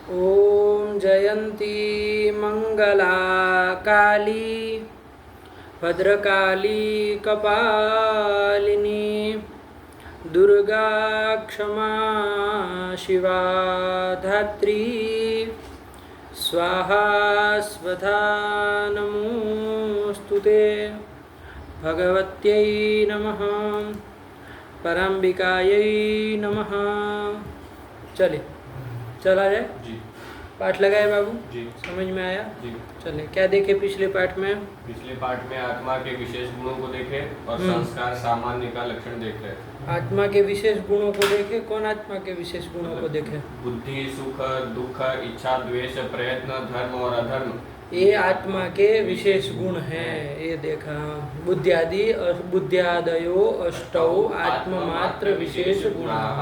ॐ जयन्ती मंगला काली भद्रकाली कपालिनी दुर्गा क्षमा शिवा धात्री स्वाहा स्वधा नमोस्तुते भगवत्यै नमः पराम्बिकायै नमः। चलिए चला जाए। जी। पाठ लगाए बाबू? जी। समझ में आया? जी। चले क्या देखे पिछले पाठ में? पिछले पाठ में आत्मा के विशेष गुणों को देखे और संस्कार सामान्य का लक्षण देख रहे थे। आत्मा के विशेष गुणों को देखे। कौन आत्मा के विशेष गुणों को देखे? बुद्धि, सुख, दुख, इच्छा, द्वेष, प्रयत्न, धर्म और अधर्म, ये आत्मा के विशेष गुण हैं। ये देखा, बुद्ध्यादयो अष्टौ आत्ममात्र विशेष गुणाः।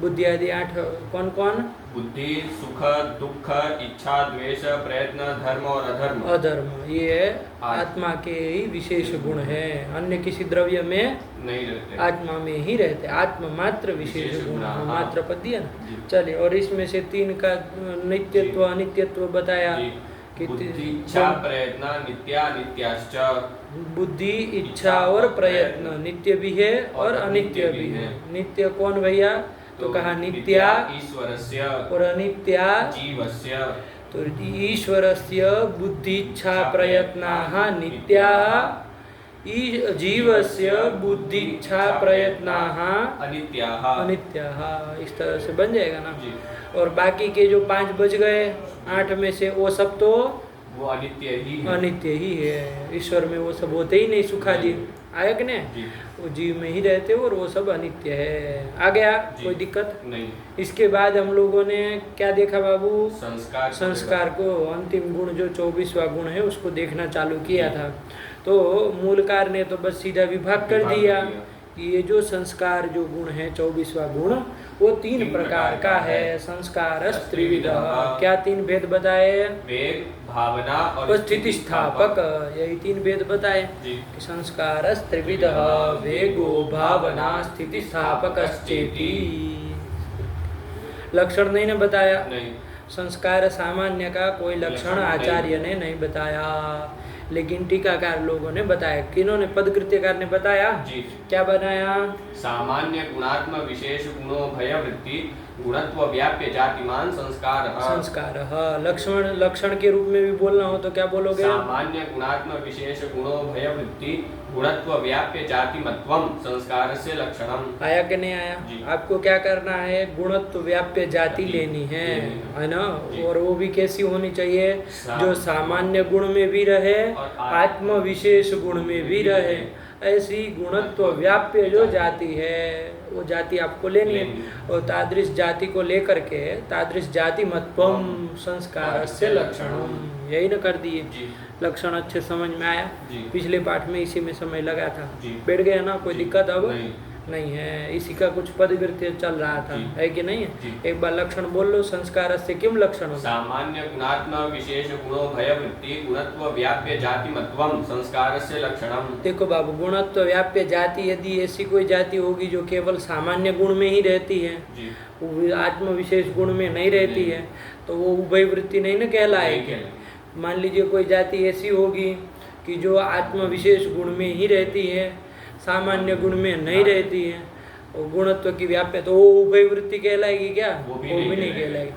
बुद्धियादि 8 कौन कौन? बुद्धि, सुख, दुख, इच्छा, द्वेष, प्रयत्न, धर्म और अधर्म। अधर्म ये आत्मा के ही विशेष गुण है, अन्य किसी द्रव्य में नहीं रहते, आत्मा में ही रहते। आत्मा मात्र विशेष गुण, मात्र पद दिया ना। चलिए, और इसमें से 3 का नित्यत्व अनित्यत्व बताया। बुद्धि, इच्छा, प्रयत्न, नित्या नित्याश्च। बुद्धि, इच्छा और प्रयत्न नित्य भी है और अनित्य भी है। नित्य कौन भैया? तो कहा नित्या ईश्वरस्य और अनित्या जीवस्य। तो ईश्वरस्य बुद्धि इच्छा प्रयत्नाः नित्याः, जीवस्य बुद्धि इच्छा प्रयत्नाः अनित्याः। इस तरह से बन जाएगा ना। और बाकी के जो 5 बच गए 8 में से, वो सब तो वो अनित्य ही है। ईश्वर में वो सब होते ही नहीं। सुखादि आया कि नहीं? वो जीव में ही रहते और वो सब अनित्य है। आ गया? कोई दिक्कत नहीं। इसके बाद हम लोगों ने क्या देखा बाबू? संस्कार को अंतिम गुण जो 24वां गुण है उसको देखना चालू किया था। तो मूलकार ने तो बस सीधा विभाग कर दिया कि ये जो संस्कार जो गुण है 24वां गुण वो 3 प्रकार का है। संस्कार त्रिविध। क्या 3 भेद बताए? वेग, भावना और स्थिति स्थापक। यही 3 भेद बताए कि संस्कार त्रिविध वेगो भावना स्थिति स्थापक। लक्षण नहीं ने बताया। नहीं। संस्कार सामान्य का कोई लक्षण आचार्य ने नहीं बताया, लेकिन टीकाकार लोगों ने बताया। किन्होंने? पदकृत्यकार ने बताया। जी। क्या बनाया? सामान्य गुणात्म विशेष गुणो भय वृत्ति गुणत्व व्याप्य जातिमान संस्कार। लक्षण के रूप में भी बोलना हो तो क्या बोलोगे? सामान्य गुणात्म विशेष गुणो भय वृत्ति गुणत्व व्याप्य जातिमत्वम संस्कार से लक्षणम। आया कि नहीं आया? आपको क्या करना है? गुणत्व व्याप्य जाति लेनी है ना। और वो भी कैसी होनी चाहिए? जो सामान्य गुण में भी रहे, आत्म विशेष गुण में भी रहे। ऐसी गुणत्व व्याप्य जो जाति है वो जाति आपको लेनी है। और तादृश जाति को लेकर के तादृश जाति मत्वम संस्कार से लक्षणम, यही न कर दिए। लक्षण अच्छे समझ में आया? पिछले पाठ में इसी में समय लगा था। बैठ गया ना? कोई दिक्कत अब नहीं है। इसी का कुछ पदकृत्य चल रहा था, है कि नहीं है? एक बार लक्षण बोल लो। संस्कार से किम लक्षण? सामान्य गुणात्म विशेष गुणो भय वृत्ति गुणत्व व्याप्य जातिमत्वम संस्कार से लक्षणम। देखो बाबू, गुणत्व व्याप्य जाति, यदि ऐसी कोई जाति होगी जो केवल सामान्य गुण में ही रहती है, आत्म विशेष गुण में नहीं रहती है, तो वो उभय वृत्ति नहीं न कहलाएगी। मान लीजिए कोई जाति ऐसी होगी कि जो आत्म विशेष गुण में ही रहती है, सामान्य गुण में नहीं रहती है, और गुणत्व की व्याप्य, तो वो उभय वृत्ति कहलाएगी क्या? वो भी नहीं कहलाएगी।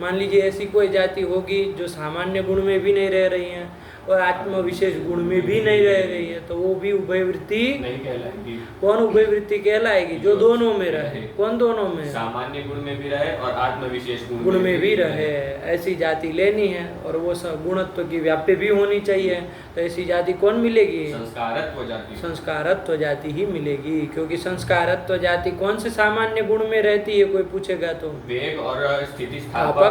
मान लीजिए ऐसी कोई जाति होगी जो सामान्य गुण में भी नहीं रह रही है और आत्म विशेष गुण में भी नहीं रह रही है, तो वो भी उभय वृत्ति नहीं कहलाएगी। कौन उभय वृत्ति कहलाएगी? जो दोनों में रहे। कौन दोनों में? सामान्य गुण में भी रहे और आत्म विशेष गुण में भी रहे। ऐसी जाति लेनी है और वो सब गुणत्व की व्याप्य भी होनी चाहिए। तो ऐसी जाति कौन मिलेगी? संस्कारत्व जाति ही मिलेगी। क्योंकि संस्कारत्व जाति कौन से सामान्य गुण में रहती है? कोई पूछेगा तो वेग और स्थिति स्थापक,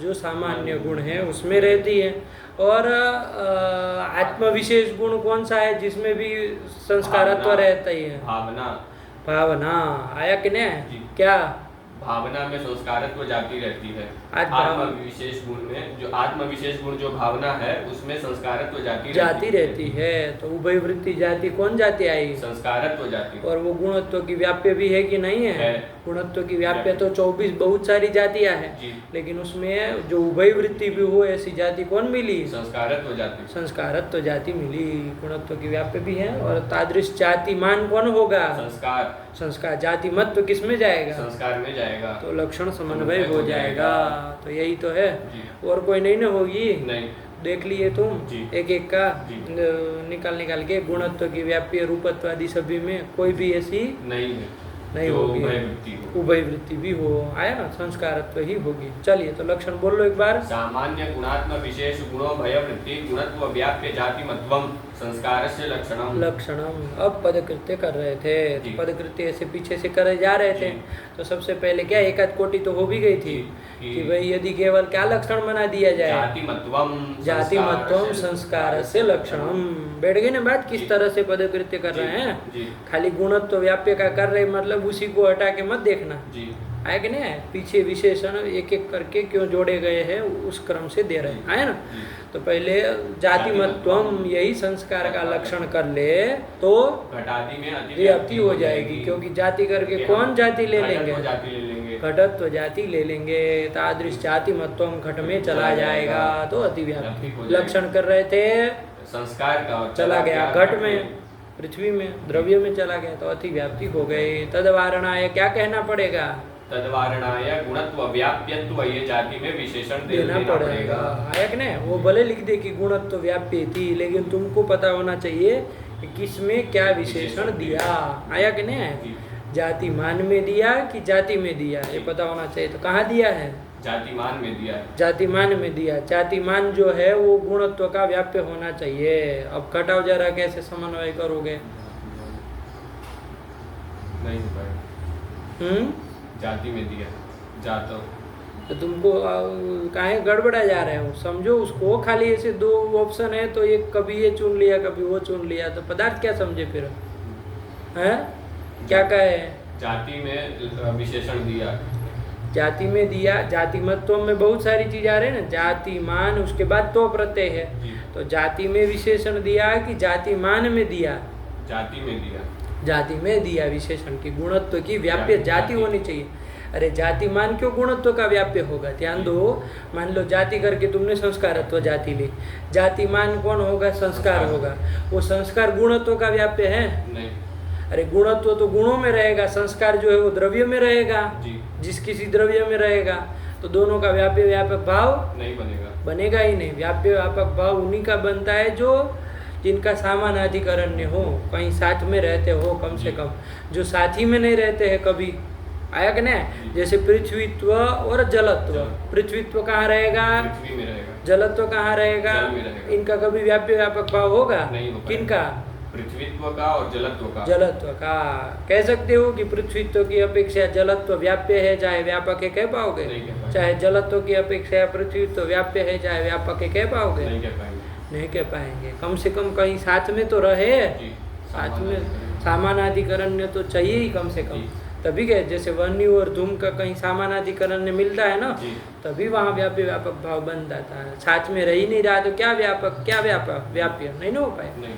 जो सामान्य गुण है उसमें रहती है। और आत्म विशेष गुण कौन सा है जिसमें भी संस्कारत्व रहता ही है? भावना। आया कि नहीं? क्या भावना में संस्कारत्व जाति रहती है। आत्म विशेष गुण में जो आत्म विशेष गुण जो भावना है उसमें संस्कारत्व जाति रहती है। तो उभय वृत्ति जाति कौन जाति आई? संस्कारत्व जाति। और वो गुणत्व की व्याप्य भी है कि नहीं है? गुणत्व की व्याप्य तो 24 बहुत सारी जातियां हैं, लेकिन उसमें जो उभय वृत्ति भी हो ऐसी जाति कौन मिली? संस्कारत्व जाति। संस्कारत्व जाति मिली। गुणत्व की व्याप्य भी है। और तादृश जाति मान कौन होगा? संस्कार। संस्कार। जाति मत तो किस में जाएगा? संस्कार में जाएगा। तो लक्षण समन्वय हो जाएगा। तो यही तो है, और कोई नहीं ना होगी? नहीं। देख लिए तुम एक एक का निकाल के गुणत्व की व्याप्य रूपत्व आदि सभी में कोई भी ऐसी नहीं होगी। उभय वृत्ति भी हो, आया ना, संस्कारत्व ही होगी। चलिए तो लक्षण बोल लो एक बार। सामान्य गुणात्म विशेष गुणो भय वृत्ति गुणत्व व्याप्य जाति मत्वम संस्कारस्य लक्षणम। लक्षणम। अब पदकृत्य कर रहे थे, तो पदकृत्य ऐसे पीछे से करे जा रहे थे। तो सबसे पहले क्या एकाध कोटि तो हो भी गई थी कि भाई यदि केवल क्या लक्षण बना दिया जाए? जाति मत्वम संस्कारस्य लक्षणम। बैठ गई ना बात? किस तरह से पदकृत्य कर रहे हैं? खाली गुणत्व व्याप्य का कर रहे, मतलब उसी को हटा के मत देखना, आया कि नहीं? पीछे विशेषण एक एक करके क्यों जोड़े गए हैं उस क्रम से दे रहे हैं, आया ना? तो पहले जाति मत्वम यही संस्कार का लक्षण कर ले तो घटादि में व्याप्ति हो जाएगी, क्योंकि जाति करके कौन जाति ले लेंगे? घटत्व जाति ले लेंगे। तादृश जाति मत्वम घट में चला जाएगा तो अतिव्याप्ति। लक्षण कर रहे थे संस्कार का, चला गया घट में, पृथ्वी में, द्रव्य में चला गया तो अतिव्याप्ति हो गई। तदवारणाय क्या कहना पड़ेगा? तदवारणाय गुणत्व व्याप्यत्व ये जाति में विशेषण देना पड़ेगा, आया कि नहीं? वो भले लिख दे कि गुणत्व व्याप्य थी, लेकिन तुमको पता होना चाहिए कि किसमें क्या विशेषण दिया, आया कि नहीं? जाति मान में दिया कि जाति में दिया, ये पता होना चाहिए। तो कहाँ दिया है? जातिमान में दिया है। जातिमान में दिया। जातिमान जो है वो गुणत्व का व्याप्य होना चाहिए। अब घटाओ जरा, कैसे समन्वय करोगे? नहीं हो पाएगा। जाति में दिया जातो, तो तुमको काहे गड़बड़ा जा रहे हो? समझो उसको, खाली ऐसे दो ऑप्शन है तो एक कभी ये चुन लिया कभी वो चुन लिया, तो पदार्थ क्या समझे फिर? हैं क्या कहे? जाति में विशेषण दिया, जाति में दिया। जाति मत्व में बहुत सारी चीज आ रही है ना, जाति मान, उसके बाद तो प्रत्यय है। तो जाति में विशेषण दिया कि जाति मान में दिया? जाति में दिया। जाति में दिया विशेषण की गुणत्व की व्याप्य जाति होनी चाहिए। अरे जाति मान क्यों गुणत्व का व्याप्य होगा? ध्यान दो, मान लो जाति करके तुमने संस्कारत्व जाति ली, जाति मान कौन होगा? संस्कार होगा। वो संस्कार गुणत्व का व्याप्य है? नहीं। अरे गुणत्व तो गुणों में रहेगा, संस्कार जो है वो द्रव्य में रहेगा। जिस किसी द्रव्य में रहेगा तो दोनों का व्याप्य व्यापक भाव नहीं बनेगा, बनेगा ही नहीं। व्याप्य व्यापक भाव उन्हीं का बनता है जो जिनका सामानाधिकरण्य हो, कहीं साथ में रहते हो कम से कम, जो साथी में नहीं रहते हैं कभी, आया कि नहीं? जैसे पृथ्वीत्व और जलत्व। पृथ्वीत्व कहाँ रहेगा? पृथ्वी में रहेगा। जलत्व कहाँ रहेगा? इनका कभी व्याप्य व्यापक भाव होगा? किनका? पृथ्वीत्व का और जलत्व का। जलत्व का। कह सकते हो कि पृथ्वीत्व की अपेक्षा जलत्व व्याप्य है, चाहे व्यापक है, कह पाओगे? चाहे जलत्व की अपेक्षा पृथ्वीत्व व्याप्य है, चाहे व्यापक है, कह पाओगे? नहीं कह पाएंगे। कम से कम कहीं साथ में तो रहे, साथ में सामानाधिकरण्य तो चाहिए ही कम से कम, तभी कहे। जैसे वर्णी और धूम का कहीं सामानाधिकरण्य मिलता है ना, तभी वहाँ व्याप्य व्यापक भाव बन जाता है। साथ में रह ही नहीं रहा तो क्या व्यापक, क्या व्याप्य नहीं ना हो पाए।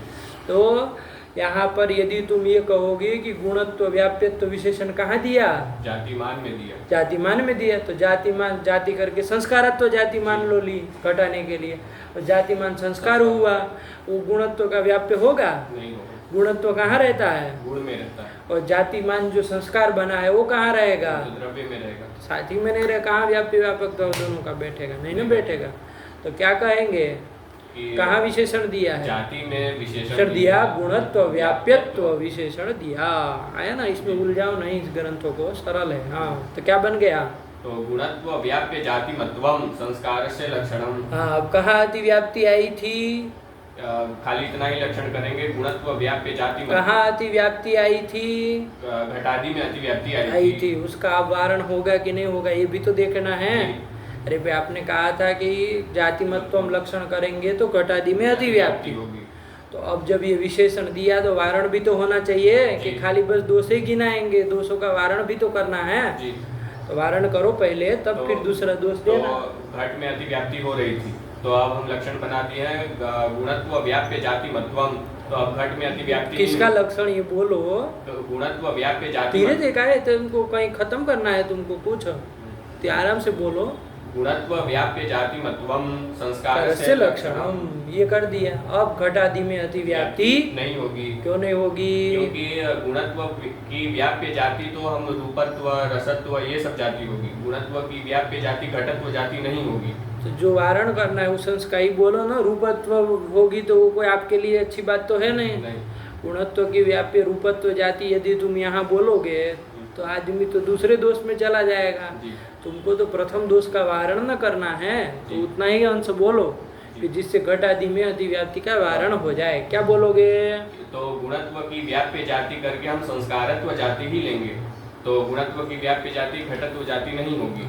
तो यहाँ पर यदि तुम ये कहोगे कि गुणत्व व्याप्यत्व विशेषण कहाँ दिया? जातिमान में दिया। जातिमान में दिया तो जातिमान जाति करके संस्कारत्व जातिमान लो ली घटाने के लिए, और जातिमान संस्कार हुआ, वो गुणत्व का व्याप्य होगा? नहीं होगा। गुणत्व कहाँ रहता है? गुण में रहता है। और जातिमान जो संस्कार बना है वो कहाँ रहेगा? तो द्रव्य में रहेगा। साथी में नहीं रहे, कहाँ व्याप्य व्यापक तो दोनों का बैठेगा? नहीं ना बैठेगा। तो क्या कहेंगे? कहाँ विशेषण दिया है? जाति में विशेषण दिया, गुणत्व व्याप्यत्व विशेषण दिया, आया ना? इसमें उलझाओ नहीं, इस ग्रंथों को सरल है। हाँ, तो क्या बन गया? तो गुणत्व व्याप्य जाति मत्वम संस्कार से लक्षणम। हाँ, अब कहाँ अतिव्याप्ति आई थी? खाली इतना ही लक्षण करेंगे। गुणत्व व्याप्य जाति कहाँ अतिव्याप्ति आई थी? घटादि में अतिव्याप्ति आई थी। उसका वारण होगा कि नहीं होगा ये भी तो देखना है। अरे भाई आपने कहा था कि जाति मत्व हम लक्षण करेंगे तो घटादि में अतिव्याप्ति होगी। तो अब जब ये विशेषण दिया तो वारण भी तो होना चाहिए कि खाली बस दोष ही गिनाएंगे, दोषों का वारण भी तो करना है। तो वारण करो पहले, तब तो- फिर दूसरा दोष तो देना। घट में अतिव्याप्ति हो रही थी, तो अब हम लक्षण बना दिए हैं गुणत्व व्याप्य जाति मत्वम। तो अब घट में अतिव्याप्ति किसका नहीं- लक्षण ये बोलो। तो गुणत्व व्याप्य जाति धीरे देखा है, तुमको कहीं खत्म करना है तुमको कुछ, तो आराम से बोलो। गुणत्व व्याप्य जाति मत्वम संस्कार से लक्षणम, ये कर दिया। अब घट आदि में अतिव्याप्ति नहीं होगी। क्यों नहीं होगी? क्योंकि गुणत्व की व्याप्य जाति तो हम रूपत्व रसत्व ये सब जाति होगी, गुणत्व की व्याप्य जाति घटत्व जाति नहीं होगी। तो जो वारण करना है उस संस्कार ही बोलो ना। रूपत्व होगी तो वो कोई आपके लिए अच्छी बात तो है नहीं। गुणत्व की व्याप्य रूपत्व जाति यदि तुम यहाँ बोलोगे तो आदमी तो दूसरे दोष में चला जाएगा। तुमको तो प्रथम दोष का वारण न करना है, तो उतना ही अंश बोलो कि जिससे घट आदि में अतिव्याप्ति का वारण हो जाए। क्या बोलोगे? तो गुणत्व की व्याप्य जाति करके हम संस्कारत्व जाति ही लेंगे, तो गुणत्व की व्याप्य जाति घटत्व जाति नहीं होगी।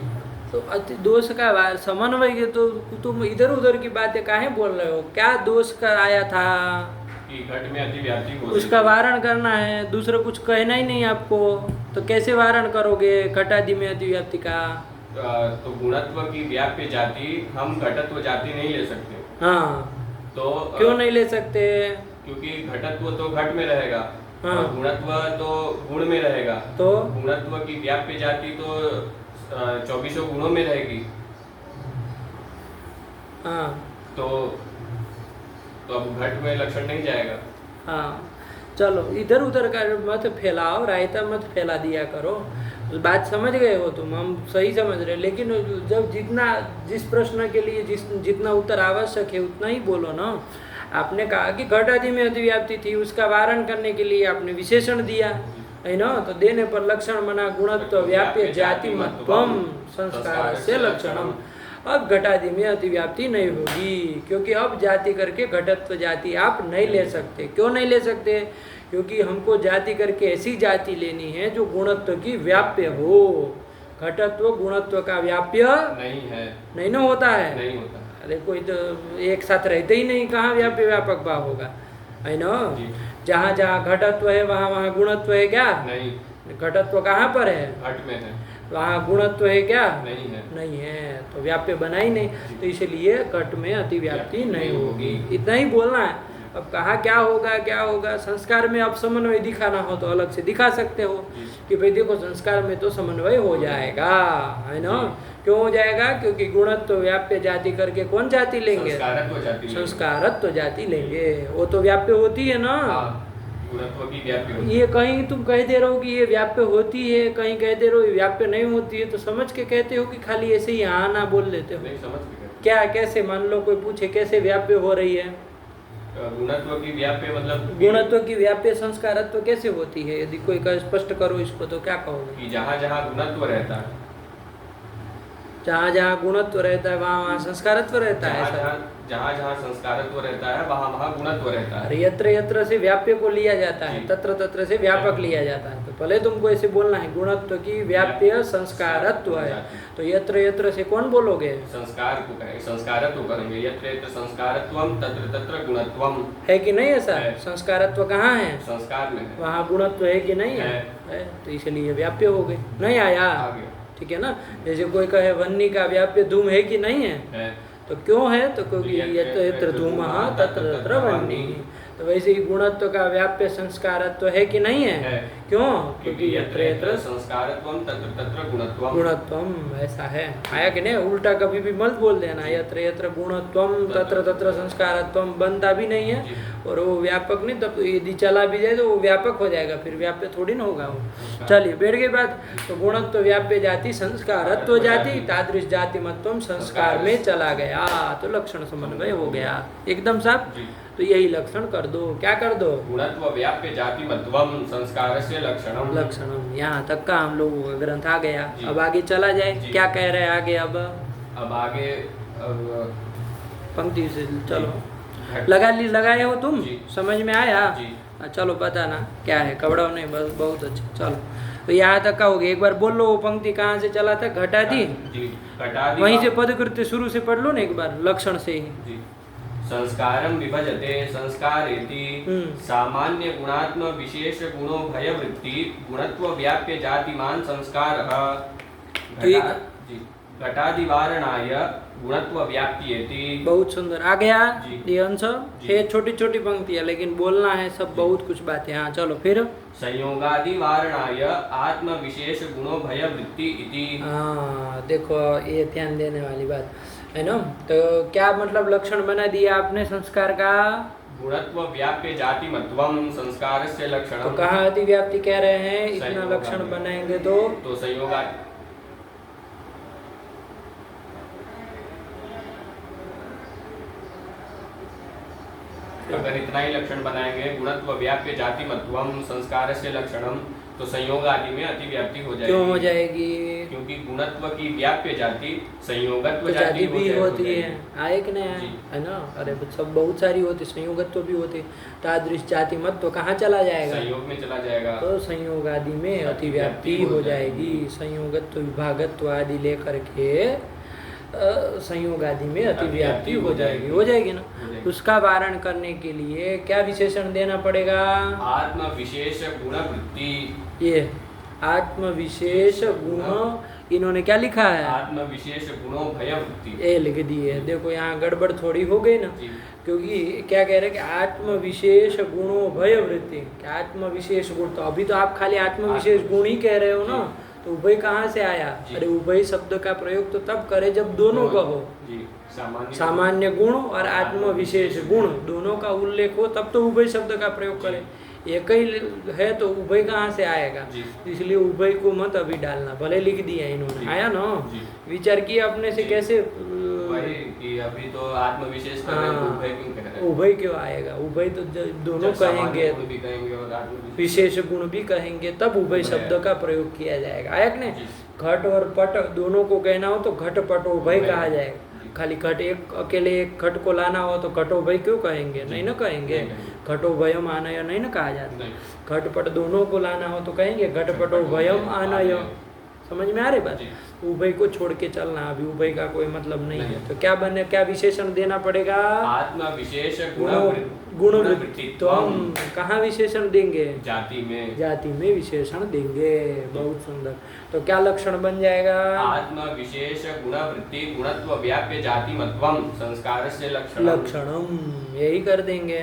तो अति दोष का समन्वय के तो तुम इधर उधर की बातें काहे बोल रहे हो? क्या दोष का आया था कि घट में अतिव्याप्ति हो, उसका वारण करना है, दूसरा कुछ कहना ही नहीं आपको। तो कैसे वारण करोगे घट आदि में अतिव्याप्ति का? तो गुणत्व की व्याप्य जाति हम घटत्व जाति नहीं ले सकते। हाँ, तो क्यों नहीं ले सकते? क्योंकि घटत्व तो घट में रहेगा, हाँ। और गुणत्व तो गुण में रहेगा। तो गुणत्व की व्याप्य जाति तो 24 गुणों में रहेगी। हाँ, तो अब घट में लक्षण नहीं जाएगा। हाँ, चलो इधर उधर का मत फैलाओ, रायता मत फैला दिया करो। बात समझ गए हो तुम, हम सही समझ रहे। लेकिन जब जिस प्रश्न के लिए जितना उत्तर आवश्यक है उतना ही बोलो ना। आपने कहा कि घट आदि में अतिव्याप्ति थी, उसका वारण करने के लिए आपने विशेषण दिया है ना। तो देने पर लक्षण मना गुणत्व व्याप्य जाति मत्वम संस्कार से लक्षणम। अब घटादि में अतिव्याप्ति नहीं होगी, क्योंकि अब जाति करके घटत्व जाति आप नहीं ले सकते। क्यों नहीं ले सकते? क्योंकि हमको जाति करके ऐसी जाति लेनी है जो गुणत्व की व्याप्य हो। घटत्व गुणत्व का व्याप्य नहीं है, नहीं ना होता है। नहीं होता। अरे कोई तो एक साथ रहते ही नहीं, कहाँ व्याप्य व्यापक भाव होगा, है ना। जहाँ जहाँ घटत्व है वहाँ वहाँ गुणत्व है क्या? नहीं। घटत्व कहाँ पर है? घट में है। वहाँ गुणत्व है क्या? नहीं है। नहीं है, तो व्याप्य बना ही नहीं। तो इसलिए घट में अतिव्याप्ति नहीं होगी। इतना ही बोलना है। अब कहा क्या होगा क्या होगा, संस्कार में अब समन्वय दिखाना हो तो अलग से दिखा सकते हो कि भाई देखो संस्कार में तो समन्वय हो जाएगा, है ना। क्यों हो जाएगा? क्योंकि गुणत्व व्याप्य जाति करके कौन जाति लेंगे? संस्कारत्व जाति लेंगे। वो तो व्याप्य होती है ना। गुणत्व की व्याप्य होती है। ये कहीं तुम कह दे रहे हो कि ये व्याप्य होती है, कहीं कह दे रहे हो ये व्याप्य नहीं होती है, तो समझ के कहते हो कि खाली ऐसे ही हाँ ना बोल लेते हो? नहीं समझ के। क्या कैसे? मान लो कोई पूछे कैसे व्याप्य हो रही है? गुणत्व की व्याप्य मतलब गुणत्व की व्याप्य संस्कारत्व कैसे होती है? यदि कोई का स्पष्ट करो इसको तो क्या कहोगे? कि जहाँ जहाँ गुणत्व रहता है, जहाँ जहाँ गुणत्व रहता है वहाँ वहाँ संस्कारत्व रहता है। जहाँ जहाँ संस्कारत्व रहता है वहाँ वहाँ गुणत्व रहता है। यत्र यत्र से व्याप्य को लिया जाता है, तत्र तत्र से व्यापक लिया जाता है। तो पहले तुमको ऐसे बोलना है गुणत्व की व्याप्य संस्कारत्व है। तो यत्र यत्र से कौन बोलोगे? संस्कार को कहेंगे, संस्कारत्व करेंगे। यत्र यत्र संस्कारत्वम तत्र तत्र गुणत्वम। है कि नहीं ऐसा? संस्कारत्व कहाँ है? संस्कार में है। वहाँ गुणत्व है कि नहीं है? तो इसलिए व्याप्य हो गए। नहीं आया? ठीक है ना। जैसे कोई कहे वन्नी का व्याप्य धूम है कि नहीं है? तो क्यों है? तो क्योंकि यत्र यत्र धूमः तत्र तत्र वह्नि। तो वैसे ही गुणत्व का व्याप्य संस्कारत्व है कि नहीं है? क्यों? क्योंकि यत्र यत्र संस्कारत्वम तत्र तत्र गुणत्वम। गुणत्वम ऐसा है। आया कि नहीं? उल्टा कभी भी मत बोल देना। यत्र यत्र गुणत्वम तत्र तत्र संस्कारत्वम बनता भी नहीं है और वो व्यापक नहीं। तब यदि चला भी जाए तो वो व्यापक हो जाएगा, फिर व्याप्य थोड़ी ना होगा वो। चलिए बैठ गई बात। तो गुणत्व व्याप्य जाति संस्कारत्व जाति तादृश जाति मत्वम संस्कार में चला गया, तो लक्षण समन्वय हो गया एकदम साफ। तो यही लक्षण कर दो। क्या कर दो? गुणत्व व्याप्य जाति मत्वम संस्कार से लक्षणम। लक्षणम। यहाँ तक का हम लोगों का ग्रंथ आ गया। अब आगे चला जाए। क्या कह रहे हैं आगे? अब आगे पंक्ति से चलो। लगाए हो तुम? समझ में आया? चलो बताना क्या है। कबड़ा नहीं, बस बहुत अच्छा। चलो तो यहाँ तक का हो गया। एक बार बोल लो वो पंक्ति कहाँ से चला था? घटादि। वहीं से पदकृत्य शुरू से पढ़ लो ना एक बार, लक्षण से ही। संस्कारम विभजते संस्कारेति सामान्य गुणात्म विशेष गुणो भय वृत्ति गुणत्व व्याप्य जातिमान संस्कारः। तो ये घटादिवारणाय गुणत्व व्याप्येति। बहुत सुंदर आ गया जी। ये अंश जी। ये छोटी छोटी पंक्तियां लेकिन बोलना है सब बहुत कुछ बातें। हाँ चलो फिर संयोगादिवारणाय आत्म विशेष गुणो भय वृत्ति इति। हाँ देखो ये ध्यान देने वाली बात है ना। तो क्या मतलब लक्षण बना दिया आपने संस्कार का? गुणत्व व्याप्य जाति मत्वम संस्कार से लक्षण। तो कहाँ अतिव्याप्ति कह रहे हैं? इतना संयोगादि। लक्षण बनाएंगे तो संयोगा अगर इतना ही लक्षण बनाएंगे गुणत्व व्याप्य जाति मत्वम संस्कार से लक्षणम तो संयोग आदि में अतिव्याप्ति हो जाएगी। क्यों हो जाएगी? क्योंकि गुणत्व की व्याप्य जाति संयोगत्व तो जाति भी होती जाएगी। है आए कि नहीं आए? है ना। अरे सब बहुत सारी होती संयोगत्व भी होती तादृश जाति मत तो कहाँ चला जाएगा? संयोग में चला जाएगा। तो संयोग आदि में अतिव्याप्ति हो जाएगी। संयोगत्व विभागत्व आदि लेकर के संयोग आदि में अतिव्याप्ति हो जाएगी ना। उसका वारण करने के लिए क्या विशेषण देना पड़ेगा? आत्म विशेष गुण वृत्ति। ये आत्म विशेष गुण इन्होंने क्या लिखा है? आत्म विशेष गुणों भय वृत्ति ये लिख दिए। देखो यहाँ गड़बड़ थोड़ी हो गई ना। जी। क्योंकि क्या कह रहे हैं कि आत्म विशेष गुणों भय वृत्ति। आत्म विशेष गुण तो अभी तो आप खाली आत्म विशेष गुण ही कह रहे हो ना। तो उभय कहाँ से आया? अरे उभय शब्द का प्रयोग तो तब करे जब दोनों कहो। सामान्य गुण और आत्म विशेष गुण दोनों का उल्लेख हो तब तो उभय शब्द का प्रयोग करें। एक ही है तो उभय कहाँ से आएगा? इसलिए उभय को मत अभी डालना। भले लिख दिया इन्होंने। आया ना? विचार किया अपने से कैसे कि अभी तो आत्म विशेष कर रहे हैं, उभय क्यों कह रहे हैं? उभय क्यों आएगा? उभय तो दोनों कहेंगे और आत्म विशेष गुण भी कहेंगे तब उभय शब्द का प्रयोग किया जाएगा। आया कि नहीं? घट और पट दोनों को कहना हो तो घट पट उभय कहा जाएगा। खाली घट एक अकेले एक घट को लाना हो तो घटोभय क्यों कहेंगे? नहीं ना कहेंगे। घटोभयम आनय नहीं ना कहा जाता। घटपट दोनों को लाना हो तो कहेंगे घटपटोभयम आनय। समझ में आ रही बात? उभय को छोड़ के चलना। अभी उभय का कोई मतलब नहीं है। तो क्या बने? क्या विशेषण देना पड़ेगा? आत्म विशेष गुण वृत्तित्व। कहाँ विशेषण देंगे? जाति में विशेषण देंगे। बहुत सुंदर। तो क्या लक्षण बन जाएगा? आत्म विशेष गुण वृत्ति गुणत्व व्याप्य जाति मत्वम संस्कार से लक्षणम यही कर देंगे।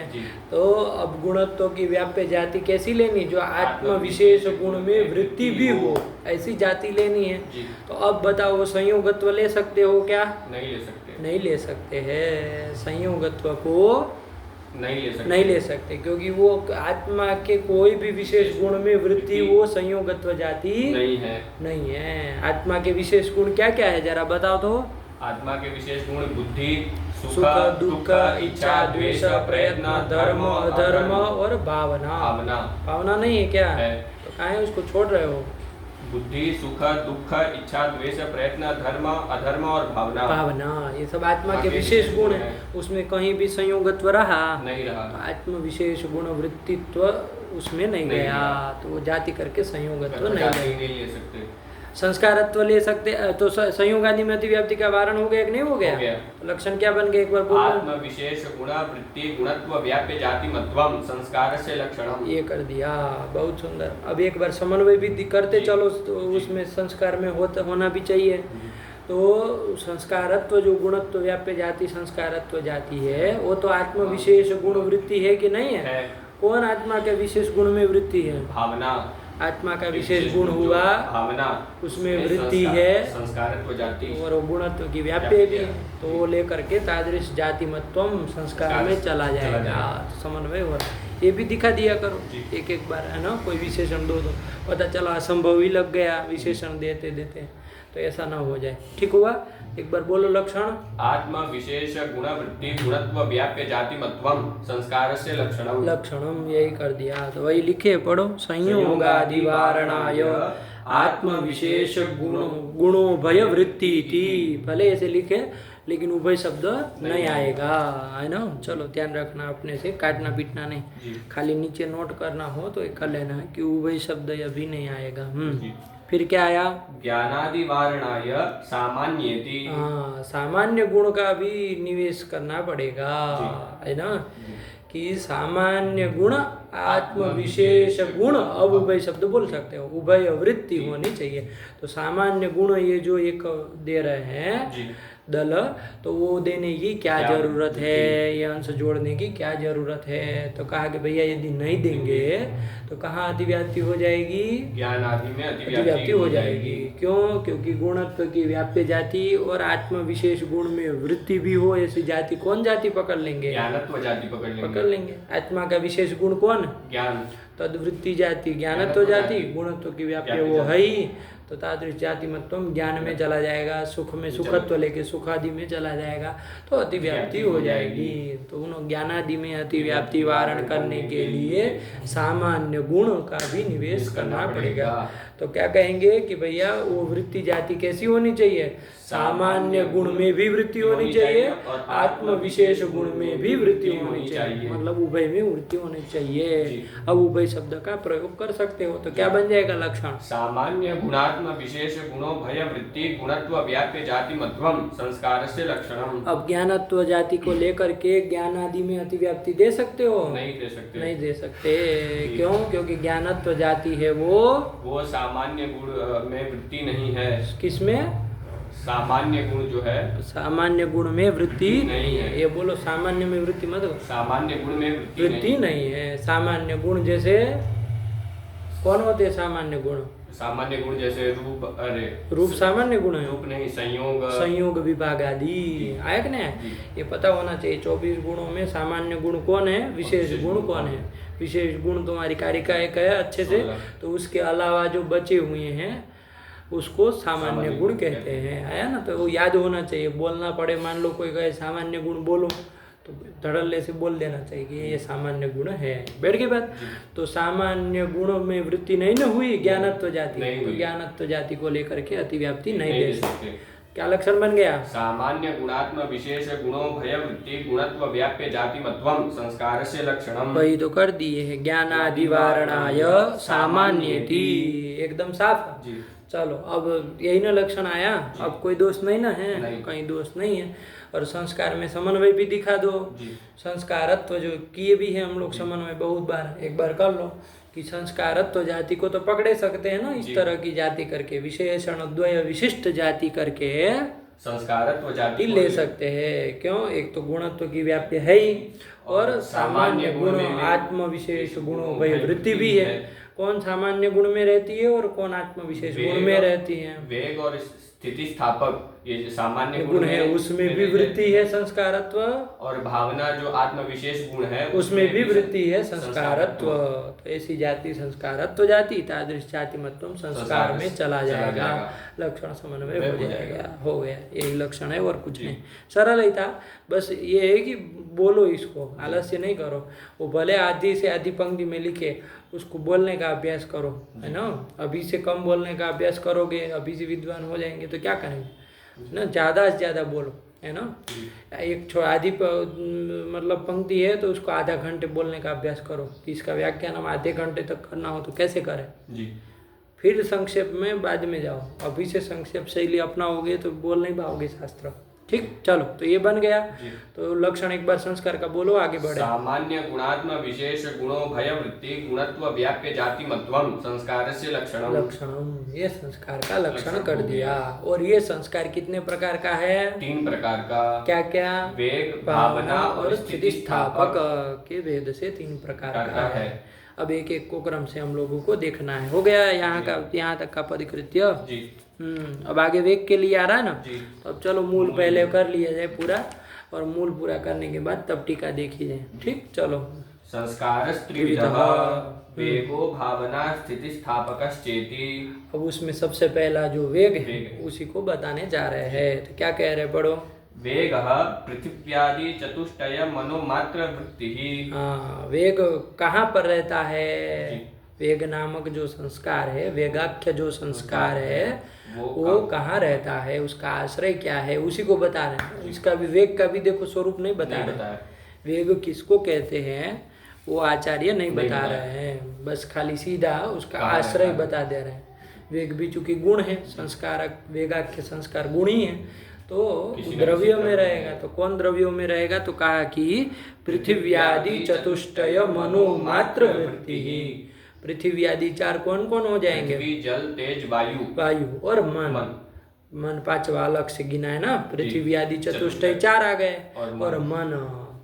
तो अब गुणत्व की व्याप्य जाति कैसी लेनी? जो आत्म विशेष गुण में वृत्ति भी हो ऐसी जाति लेनी है। तो अब बताओ वो संयोगत्व ले सकते हो क्या? नहीं ले सकते हैं। संयोगत्व को नहीं ले सकते क्योंकि वो आत्मा के कोई भी विशेष गुण में वृत्ति वो संयोगत्व जाति नहीं है। आत्मा के विशेष गुण क्या क्या है जरा बताओ तो। आत्मा के विशेष गुण बुद्धि, सुख दुख, इच्छा द्वेष, प्रयत्न, धर्म अधर्म और भावना नहीं है क्या? तो कहाँ है उसको छोड़ रहे हो? बुद्धि, सुख, दुख, इच्छा, द्वेष, प्रयत्न, धर्म, अधर्म और भावना ये सब आत्मा के विशेष गुण है। उसमें कहीं भी संयोगत्व नहीं रहा। आत्म विशेष गुण वृत्तित्व उसमें नहीं गया। तो वो जाति करके संयोगत्व नहीं ले सकते। संस्कारत्व ले सकते। तो संयोग आदि में अतिव्याप्ति का वारण हो गया कि नहीं हो गया? तो लक्षण क्या बन गया एक बार बोलो। आत्म विशेष गुण वृत्ति गुणत्व व्याप्य जाति मत्वम संस्कार से लक्षणम। ये कर दिया। बहुत सुंदर। अब एक बार समन्वय भी करते चलो। तो उसमें संस्कार में होना भी चाहिए। तो संस्कारत्व जो गुणत्व व्याप्य जाति संस्कारत्व जाति है वो तो आत्म विशेष गुण वृत्ति है कि नहीं है? कौन आत्मा के विशेष गुण में वृत्ति है? भावना। आत्मा का विशेष गुण हुआ भावना, उसमें वृत्ति है संस्कारत्व जाति और गुणत्व की व्याप्य भी है। तो वो लेकर के तादृश जाति मत्वम संस्कार में चला जाएगा। समन्वय हो ये भी दिखा दिया करो एक एक बार है ना। कोई विशेषण दो पता चला असंभव ही लग गया विशेषण देते देते। तो ऐसा ना हो जाए। ठीक हुआ? एक बार बोलो लक्षण। आत्मा विशेष गुण वृत्ति गुणत्व व्याप्य जाति मत्वम संस्कार से लक्षणम यही कर दिया। तो वही लिखे पढ़ो। संयोगादि वारणाय आत्म विशेष गुणो भय वृत्ति थी। भले ऐसे लिखे लेकिन उभय शब्द नहीं आएगा है ना। चलो ध्यान रखना अपने से काटना पीटना नहीं। खाली नीचे नोट करना हो तो एक कर लेना कि उभय शब्द अभी नहीं आएगा। फिर क्या आया? ज्ञानादि वारणाय सामान्येति। सामान्य गुण का भी निवेश करना पड़ेगा है ना। कि सामान्य गुण आत्म विशेष गुण, अब उभय शब्द बोल सकते हो, उभय वृत्ति होनी चाहिए। तो सामान्य गुण ये जो एक दे रहे हैं दल, तो वो देने की क्या जरूरत है, ये अंश जोड़ने की क्या जरूरत है। तो कहा कि भैया यदि नहीं देंगे तो कहाँ अतिव्याप्ति हो जाएगी, ज्ञान आदि में अतिव्याप्ति हो जाएगी। क्यों? क्योंकि गुणत्व की व्याप्य जाति और आत्म विशेष गुण में वृत्ति भी हो, ऐसी जाति कौन जाति पकड़ लेंगे, ज्ञानत्व जाति पकड़ लेंगे। आत्मा का विशेष गुण कौन, ज्ञान, तद्वृत्ति जाति ज्ञानत्व जाति, गुणत्व की व्याप्य वो है ही, तो तादृश जाति मतम ज्ञान में चला जाएगा, सुख में सुखत्व लेके सुख आदि में चला जाएगा, तो अतिव्याप्ति हो जाएगी। तो उन ज्ञानादि में अतिव्याप्ति वारण करने के लिए सामान्य गुण का भी निवेश करना पड़ेगा। तो क्या कहेंगे कि भैया वो वृत्ति जाति कैसी होनी चाहिए, सामान्य गुण में भी वृत्ति होनी चाहिए, आत्म विशेष गुण में भी वृत्ति होनी चाहिए, मतलब उभय में वृत्ति होनी चाहिए। अब उभय शब्द का प्रयोग कर सकते हो, तो क्या बन जाएगा लक्षण, सामान्य गुणात्म विशेष गुणो भय वृत्ति गुणत्व व्याप्य जाति मध्वम संस्कार से लक्षणम। अब ज्ञानत्व जाति को लेकर के ज्ञान आदि में अतिव्याप्ति दे सकते हो, नहीं दे सकते, नहीं दे सकते। क्यों? क्योंकि ज्ञानत्व जाति है वो सामान्य गुण में वृत्ति नहीं है। किसमें? सामान्य गुण जो है, सामान्य गुण में वृत्ति नहीं है। ये बोलो, सामान्य में वृत्ति मत, सामान्य गुण में वृत्ति नहीं है। सामान्य गुण जैसे कौन होते हैं सामान्य गुण? सामान्य गुण जैसे रूप, अरे रूप सामान्य गुण है, रूप नहीं, संयोग, संयोग विभाग आदि आया कि नहीं, ये पता होना चाहिए। 24 गुणों में सामान्य गुण कौन है, विशेष गुण कौन है। विशेष गुण तुम्हारी कारिका एक है अच्छे से, तो उसके अलावा जो बचे हुए हैं उसको सामान्य गुण कहते हैं, आया ना। तो वो याद होना चाहिए, बोलना पड़े, मान लो कोई कहे सामान्य गुण बोलो तो धड़ल्ले से बोल देना चाहिए कि ये सामान्य गुण है, बैठ गई बात। तो सामान्य गुण में वृत्ति नहीं न हुई ज्ञानत्व जाति, तो ज्ञानत्व जाति को लेकर के अतिव्याप्ति नहीं दे सकते। क्या लक्षण बन गया, सामान्य गुणात्म विशेष गुणों भय वृत्ति गुणत्व व्याप्य जाति मध्वम संस्कार से लक्षणम। वही तो कर दिए है, ज्ञानादि वारणाय सामान्यति, एकदम साफ। चलो अब यही ना लक्षण आया, अब कोई दोष नहीं ना है, कहीं दोष नहीं है। और संस्कार में समन्वय भी दिखा दो, संस्कारत्व जो किए भी है हम लोग समन्वय बहुत बार, एक बार कर लो कि संस्कारत्व जाति को तो पकड़े सकते हैं ना, इस तरह की जाति करके विशेषण द्वय विशिष्ट जाति करके संस्कारत्व जाति ले सकते हैं। क्यों? एक तो गुणत्व की व्याप्य है ही, और सामान्य गुण आत्म विशेष गुणों भय वृत्ति भी है। कौन सामान्य गुण में रहती है और कौन आत्म विशेष गुण में रहती है? वेग और स्थिति स्थापक ये सामान्य गुण है, उसमें भी वृत्ति है संस्कारत्व, और भावना जो आत्म विशेष गुण है उसमें भी वृत्ति है संस्कारत्व। तो ऐसी जाति संस्कारत्व जाति, तादृश जाति मतलब संस्कार में चला जाएगा, लक्षण समन्वय हो जाएगा, हो गया। यही लक्षण है और कुछ नहीं, सरल ही था। बस ये है कि बोलो इसको, आलस्य नहीं करो। वो भले आधी से आधी पंक्ति में लिखे, उसको बोलने का अभ्यास करो, है ना। अभी से कम बोलने का अभ्यास करोगे, अभी से विद्वान हो जाएंगे तो क्या करेंगे ना, ज़्यादा से ज़्यादा बोलो, है ना। एक आधी मतलब पंक्ति है तो उसको आधा घंटे बोलने का अभ्यास करो, इसका व्याख्यान हम आधे घंटे तक करना हो तो कैसे करें जी। फिर संक्षेप में बाद में जाओ, अभी से संक्षेप शैली अपनाओगे तो बोल नहीं पाओगे शास्त्र, ठीक। चलो तो ये बन गया। तो लक्षण एक बार संस्कार का बोलो, आगे बढ़े। सामान्य गुणात्म विशेष गुणों भय वृत्ति गुणत्व व्याप्य जाति मध्वम संस्कार से लक्षणम। लक्षणम, ये संस्कार का लक्षण कर दिया। और ये संस्कार कितने प्रकार का है? 3 प्रकार का। क्या क्या? वेग, भावना और स्थिति स्थापक के भेद से 3 प्रकार का है। अब एक एक को क्रम से हम लोगों को देखना है। हो गया यहाँ का, यहाँ तक का पदकृत्य जी। अब आगे वेग के लिए आ रहा है ना जी। तो अब चलो मूल पहले कर लिया जाए पूरा, और मूल पूरा करने के बाद तब टीका देखी जाए, ठीक। चलो संस्कार त्रिविधः वेगो भावना स्थिति स्थापकश्चेति। अब उसमें सबसे पहला जो वेग है उसी को बताने जा रहे हैं। तो क्या कह रहे, पढ़ो। वेग पृथिव्यादि चतुष्टय मनोमात्र वृत्ति। हाँ, वेग कहाँ पर रहता है? वेग नामक जो संस्कार है, वेगाख्य जो संस्कार है वो कहाँ रहता है, उसका आश्रय क्या है, उसी को बता रहे हैं। इसका भी वेग का भी देखो स्वरूप नहीं बता रहे, वेग किसको कहते हैं वो आचार्य नहीं बता रहे हैं, बस खाली सीधा उसका आश्रय बता दे रहे हैं। वेग भी चूंकि गुण है, संस्कारक वेगाख्य संस्कार गुण ही है, तो किसी न द्रव्यों किसी में क्रम रहेगा। तो कौन द्रव्यों में रहेगा? तो कहा कि पृथिव्यादि चतुष्टय मनोमात्र वृत्ति ही। पृथ्वी आदि चार कौन कौन हो जाएंगे? पृथ्वी, जल, तेज, वायु। वायु और मन। मन। मन पांचवा अलग से गिना है ना। पृथ्वी आदि चतुष्टय चतुष्टय। चार आ गए और मन।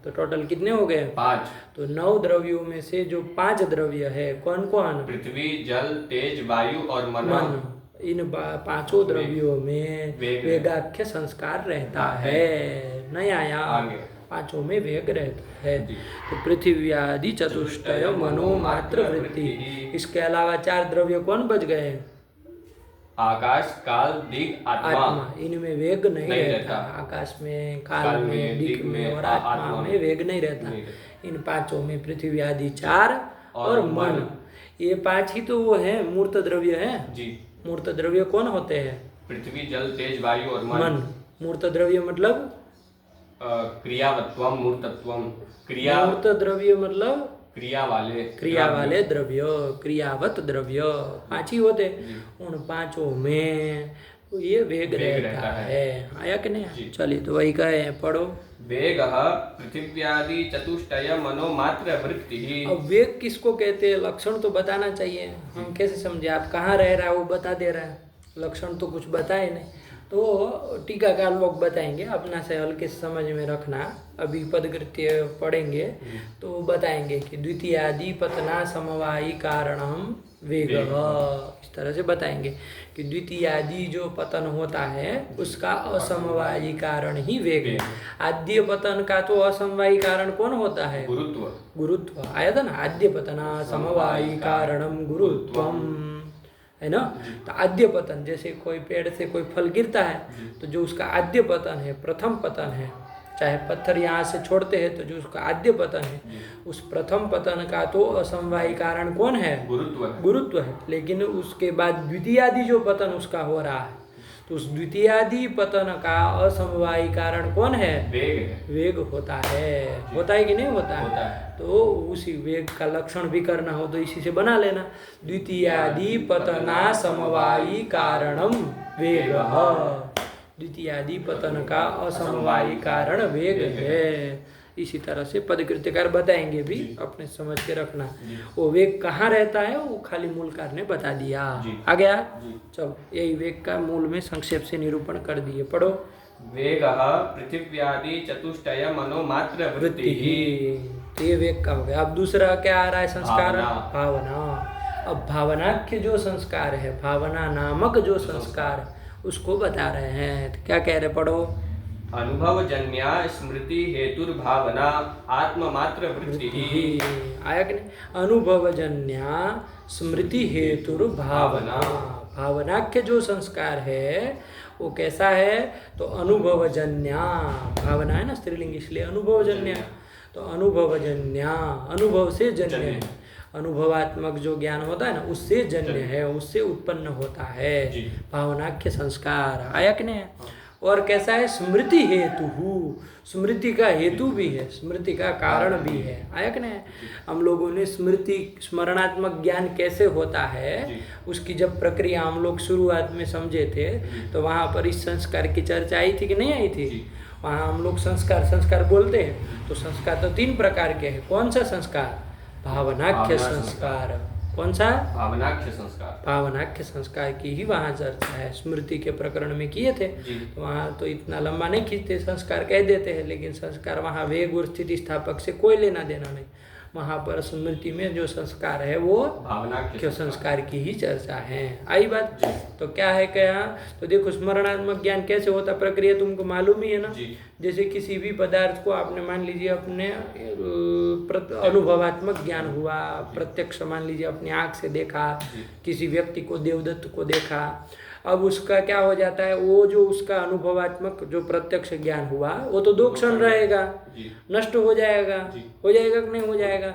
तो टोटल कितने हो गए? 5। तो 9 द्रव्यों में से जो 5 द्रव्य है कौन कौन? पृथ्वी, जल, तेज, वायु और मन। इन पांचों द्रव्यों में वेगाख्य संस्कार रहता है। नहीं आया? आगे। पांचों में वेग रहता है। जी। तो पृथ्वी आदि चतुष्टय मनोमात्र वृत्ति। इसके अलावा 4 द्रव्य कौन बच गए? आकाश, काल, दिक्, आत्मा। इनमें वेग नहीं रहता। आकाश में, काल में, दिक् में और आत्मा में वेग नहीं रहता। इन पांचों में पृथ्वी आदि 4 और मन, ये 5 ही तो वो है मूर्त द्रव्य है जी। मूर्त द्रव्य कौन होते हैं? पृथ्वी, जल, तेज, वायु और मन। मूर्त द्रव्य मतलब क्रियावत्वम, मूर्तत्वम। क्रिया। मूर्त द्रव्य मतलब क्रिया वाले द्रव्य, क्रियावत द्रव्य 5 ही होते। उन पांचों में ये वेग रहता है। आया कि नहीं? चलिए तो वही कहे हैं, पढ़ो। वेग पृथिव्यादि चतुष्टय मनोमात्र वृत्ति। अब वेग किसको कहते हैं? लक्षण तो बताना चाहिए। हम कैसे समझे? आप कहाँ रह रहा है वो बता दे रहा है, लक्षण तो कुछ बताए नहीं। तो टीकाकार लोग बताएंगे, अपना से हल्के समझ में रखना। अभी पदकृत्य पढ़ेंगे तो बताएंगे कि द्वितीयादि पतना समवायी कारणम वेग, इस तरह से बताएंगे कि द्वितीयादि जो पतन होता है उसका असमवायी कारण ही वेग है। आद्य पतन का तो असमवायी कारण कौन होता है? गुरुत्व। आया था ना, आद्य पतना समवायी कारणम गुरुत्वम, है ना। तो आद्य पतन, जैसे कोई पेड़ से कोई फल गिरता है तो जो उसका आद्य पतन है, प्रथम पतन है, चाहे पत्थर यहाँ से छोड़ते हैं तो जो उसका आद्य पतन है, उस प्रथम पतन का तो असमवायी कारण कौन है? गुरुत्व है। लेकिन उसके बाद द्वितीयादि जो पतन उसका हो रहा है, तो उस द्वितीयादि पतन का असमवायी कारण कौन है? वेग होता है। होता है कि नहीं होता है? तो उसी वेग का लक्षण भी करना हो तो इसी से बना लेना, द्वितीयादि पतना समवायी कारणम वेग। द्वितीयादि पतन का असमवायी कारण वेग है। इसी तरह से पदकृत्यकार बताएंगे भी, अपने समझ के रखना। वो वेग कहाँ रहता है वो खाली मूलकार ने बता दिया। आ गया? चलो, यही वेग का मूल में संक्षेप से निरूपण कर दिए, पढ़ो। वेग पृथिव्यादि चतुष्टय मनोमात्र वृत्ति। ये वेग का हो गया। अब दूसरा क्या आ रहा है? संस्कार, भावना। अब भावनाख्य जो संस्कार है, भावना नामक जो संस्कार, उसको बता रहे हैं। तो क्या कह रहे, पढ़ो। अनुभवजन्या स्मृति हेतुर्भावना आत्ममात्र वृत्ति। आया कि नहीं? अनुभवजन्या स्मृति हेतुर्भावना। भावनाख्य जो संस्कार है वो कैसा है? तो अनुभवजन्या, भावना है ना स्त्रीलिंग, इसलिए अनुभवजन्या। तो अनुभवजन्या, अनुभव से जन्य है। अनुभवात्मक जो ज्ञान होता है ना, उससे जन्य है, उससे उत्पन्न होता है भावनाख्य संस्कार। आया कि नहीं? और कैसा है? स्मृति हेतु, स्मृति का हेतु भी है, स्मृति का कारण भी है। आया कि नहीं? हम लोगों ने स्मृति, स्मरणात्मक ज्ञान कैसे होता है उसकी जब प्रक्रिया हम लोग शुरुआत में समझे थे तो वहाँ पर इस संस्कार की चर्चा आई थी कि नहीं आई थी? वहाँ हम लोग संस्कार बोलते हैं तो संस्कार तो 3 प्रकार के हैं। कौन सा संस्कार? भावनाख्य संस्कार। कौन सा? भावनाख्य संस्कार। भावनाख्य संस्कार की ही वहाँ चर्चा है। स्मृति के प्रकरण में किए थे तो वहाँ तो इतना लंबा नहीं खींचते, संस्कार कह देते हैं, लेकिन संस्कार वहाँ वेग और स्थिति स्थापक से कोई लेना देना नहीं। वहाँ पर स्मृति में जो संस्कार है वो भावनाख्य संस्कार की ही चर्चा है। आई बात? तो क्या है क्या? तो देखो, स्मरणात्मक ज्ञान कैसे होता, प्रक्रिया तुमको मालूम ही है ना। जैसे किसी भी पदार्थ को आपने मान लीजिए अपने अनुभवात्मक ज्ञान हुआ, प्रत्यक्ष मान लीजिए अपनी आँख से देखा, किसी व्यक्ति को, देवदत्त को देखा, अब उसका क्या हो जाता है? वो जो उसका अनुभवात्मक जो प्रत्यक्ष ज्ञान हुआ वो तो 2 क्षण रहेगा, नष्ट हो जाएगा। हो जाएगा कि नहीं हो जाएगा?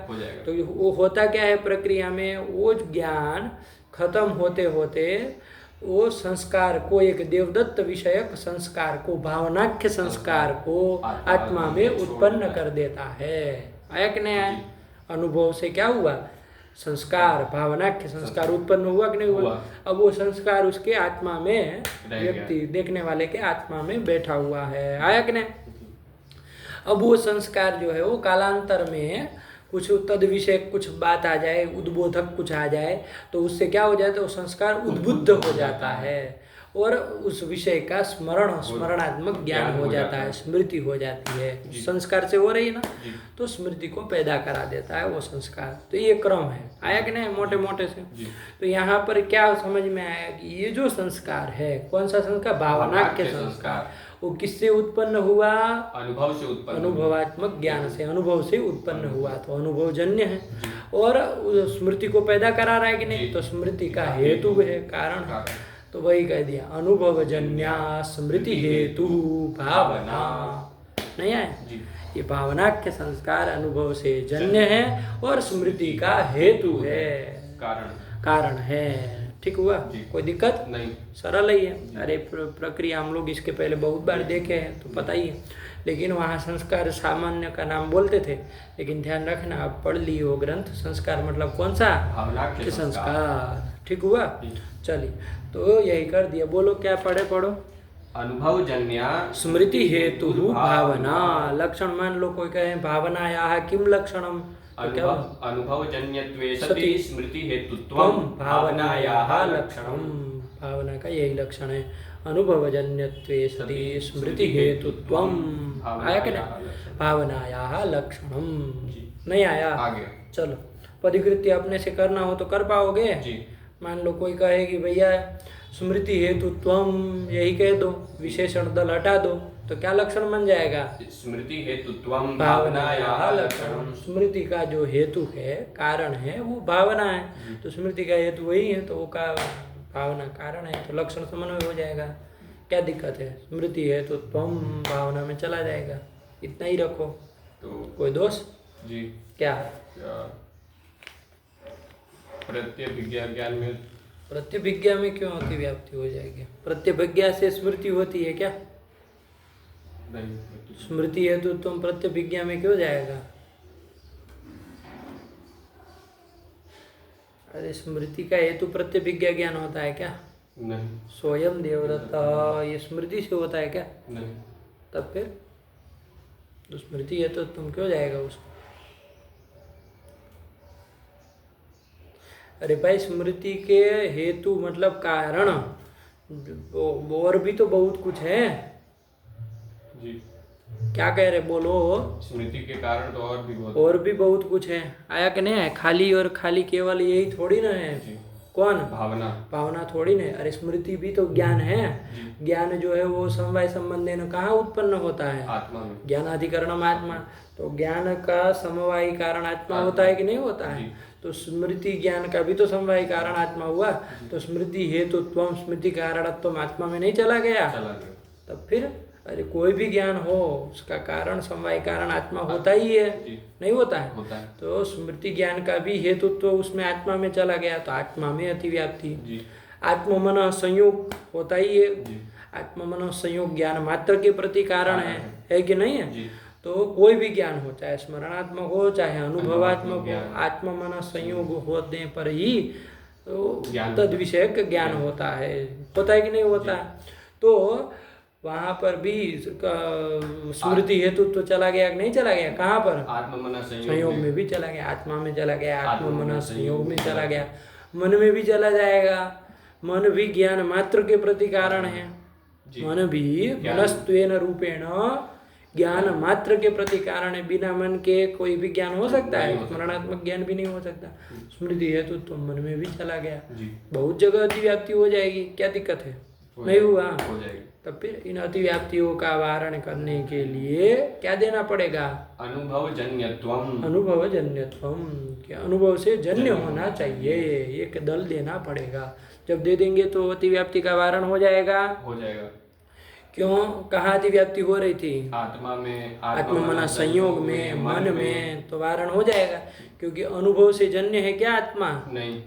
तो वो होता क्या है प्रक्रिया में? वो ज्ञान खत्म होते होते वो संस्कार को, एक देवदत्त विषयक संस्कार को, भावनाख्य संस्कार को आत्मा में उत्पन्न कर देता है। आया कि नहीं आया? अनुभव से क्या हुआ? संस्कार, भावनाख्य संस्कार उत्पन्न हुआ कि नहीं हुआ? अब वो संस्कार उसके आत्मा में, व्यक्ति देखने वाले के आत्मा में बैठा हुआ है, आया कि नहीं? अब वो संस्कार जो है वो कालांतर में कुछ तद विषय कुछ बात आ जाए, उद्बोधक कुछ आ जाए, तो उससे क्या हो जाता है? वो संस्कार उद्बुद्ध हो जाता है और उस विषय का स्मरणात्मक ज्ञान हो जाता है, स्मृति हो जाती है। संस्कार से हो रही है ना, तो स्मृति को पैदा करा देता है वो संस्कार। तो ये क्रम है, आया कि नहीं? मोटे मोटे से। तो यहाँ पर क्या समझ में आया कि ये जो संस्कार है, कौन सा संस्कार? भावनाख्य संस्कार। वो किससे उत्पन्न हुआ? अनुभव से उत्पन्न, अनुभवात्मक ज्ञान से, अनुभव से उत्पन्न हुआ, तो अनुभवजन्य है। और स्मृति को पैदा करा रहा है कि नहीं? तो स्मृति का हेतु है, कारण। तो वही कह दिया, अनुभवजन्या स्मृति हेतु भावना। नहीं है? ये भावनाख्य संस्कार अनुभव से जन्य है और स्मृति का हेतु है, कारण है। ठीक हुआ? कोई दिक्कत नहीं, सरल ही है। अरे प्रक्रिया हम लोग इसके पहले बहुत बार देखे हैं, तो पता ही है। लेकिन वहाँ संस्कार सामान्य का नाम बोलते थे, लेकिन ध्यान रखना, आप पढ़ लिए हो ग्रंथ, संस्कार मतलब कौन सा? भावनाख्य संस्कार। ठीक हुआ? चलिए, तो यही कर दिया। बोलो क्या पढ़े? पढ़ो। अनुभवजन्या स्मृति हेतु भावना। लक्षण मान लो कोई कहे भावनायाः किम लक्षणम? अनुभवजन्यत्वे सति स्मृति हेतुत्वम भावनायाः लक्षणम। भावना का यही लक्षण है, अनुभवजन्यत्वे सति स्मृति हेतुत्वम। आया कि नहीं? भावनायाः लक्षणम। नहीं आया? आगे चलो, पदिकृत्य अपने से करना हो तो कर पाओगे? मान लो कोई कहे कि भैया स्मृति हेतुत्वम, यही कह दो, विशेषण दल हटा दो, तो क्या लक्षण बन जाएगा? स्मृति हेतुत्वम भावनायाः लक्षणम। स्मृति का जो हेतु है, कारण है, वो भावना है। तो स्मृति का हेतु वही है, तो वो का भावना कारण है, तो लक्षण समन्वय हो जाएगा। क्या दिक्कत है? स्मृति हेतुत्वम भावना में चला जाएगा। इतना ही रखो। तो कोई दोष? जी क्या? प्रत्यभिज्ञा ज्ञान में, प्रत्यभिज्ञा में क्यों अतिव्याप्ति हो जाएगी? प्रत्यभिज्ञा से स्मृति होती है क्या? नहीं। स्मृति हेतु तुम प्रत्यभिज्ञा में क्यों जाएगा? अरे स्मृति का हेतु प्रत्यभिज्ञा ज्ञान होता है क्या? नहीं। स्वयं देवदत्त, ये स्मृति से होता है क्या? नहीं। तब फिर तो स्मृति हेतु तुम क्यों जाएगा उसको? अरे भाई, स्मृति के हेतु मतलब कारण, और भी तो बहुत कुछ है जी। क्या कह रहे? बोलो। स्मृति के कारण तो और भी बहुत कुछ है, आया कि नहीं है? खाली और खाली केवल यही थोड़ी ना है। कौन? भावना थोड़ी ना है। अरे स्मृति भी तो ज्ञान है। ज्ञान जो है वो समवाय संबंध कहाँ उत्पन्न होता है? आत्मा में। ज्ञानाधिकरणम आत्मा। तो ज्ञान का समवायी कारण आत्मा होता है कि नहीं होता है? तो स्मृति ज्ञान का भी तो समवायी कारण आत्मा हुआ। तो स्मृति हेतुत्वम, स्मृति कारणत्वम आत्मा में नहीं चला गया? तब फिर अरे कोई भी ज्ञान हो, उसका कारण समवायी कारण आत्मा होता ही है, नहीं होता है? होता है। तो स्मृति ज्ञान का भी हेतुत्व उसमें आत्मा में चला गया, तो आत्मा में अतिव्याप्ति। आत्म मन संयोग होता ही है। आत्म मन संयोग ज्ञान मात्र के प्रति कारण है कि नहीं है? तो कोई भी ज्ञान हो, चाहे स्मरणात्मक हो चाहे अनुभवात्मक हो, आत्म मन संयोग होने पर ही तो तद विषयक ज्ञान होता है कि नहीं होता है? तो वहाँ पर भी स्मृति हेतु तो चला गया कि नहीं चला गया? कहाँ पर? आत्म मन संयोग में भी चला गया, आत्मा में चला गया, आत्म मन संयोग में चला गया, मन में भी चला जाएगा। मन भी ज्ञान मात्र के प्रति कारण है। मन भी मनस्त्वेन रूपेण ज्ञान मात्र के प्रति कारण है। बिना मन के कोई भी ज्ञान हो सकता है? स्मरणात्मक ज्ञान भी नहीं हो सकता। स्मृति हेतु तो मन में भी चला गया, बहुत जगह अतिव्याप्ति हो जाएगी। क्या दिक्कत है? नहीं हुआ? हो जाएगी। तब फिर इन अतिव्याप्तियों का वारण करने के लिए क्या देना पड़ेगा? अनुभवजन्यत्वम। अनुभवजन्यत्वम, क्या अनुभव से जन्य होना चाहिए, एक दल देना पड़ेगा। जब दे देंगे तो अतिव्याप्ति का वारण हो जाएगा। क्यों? कहाँ अतिव्याप्ति हो रही थी? आत्मा में, आत्म मन संयोग में, मन में, तो वारण हो जाएगा। क्योंकि अनुभव से जन्य है क्या आत्मा? नहीं।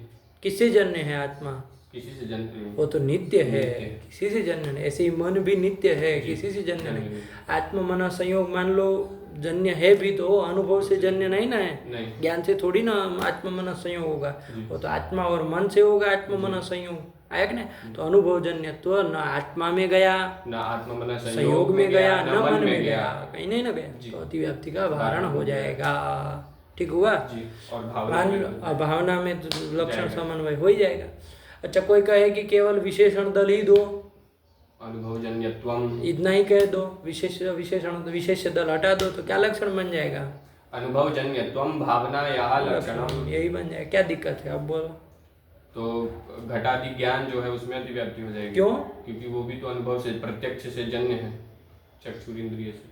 किससे जन्य है आत्मा? किसी से जन्य, वो तो नित्य है, नित्य। किसी से जन्य नहीं। ऐसे ही मन भी नित्य है, किसी से जन्य नहीं। आत्म मन संयोग मान लो जन्य है भी तो अनुभव से जन्य नहीं ना है, नहीं। ज्ञान से थोड़ी ना आत्म मन संयोग होगा, वो तो आत्मा और मन से होगा आत्म मन संयोग, आया कि नहीं। तो अनुभव जन्य तो न आत्मा में गया, न आत्मा मन संयोग में गया, न मन में गया, गया। कहीं नहीं ना गया, तो अतिव्याप्ति का वारण हो जाएगा। ठीक हुआ। जी। और भावना में तो लक्षण समन्वय हो ही जाएगा। अच्छा, कोई कहे कि केवल विशेषण दल ही दो, अनुभवजन्यत्वम, इतना ही कह दो, विशेष दल हटा दो, तो क्या लक्षण बन जाएगा? अनुभवजन्यत्वम भावनायाः लक्षणम, यही बन जाएगा। क्या दिक्कत है, अब बोलो। तो घटादि ज्ञान जो है उसमें अतिव्याप्ति हो जाएगी। क्यों? क्योंकि वो भी तो अनुभव से, प्रत्यक्ष से जन्य है, चक्षुरिंद्रिय से।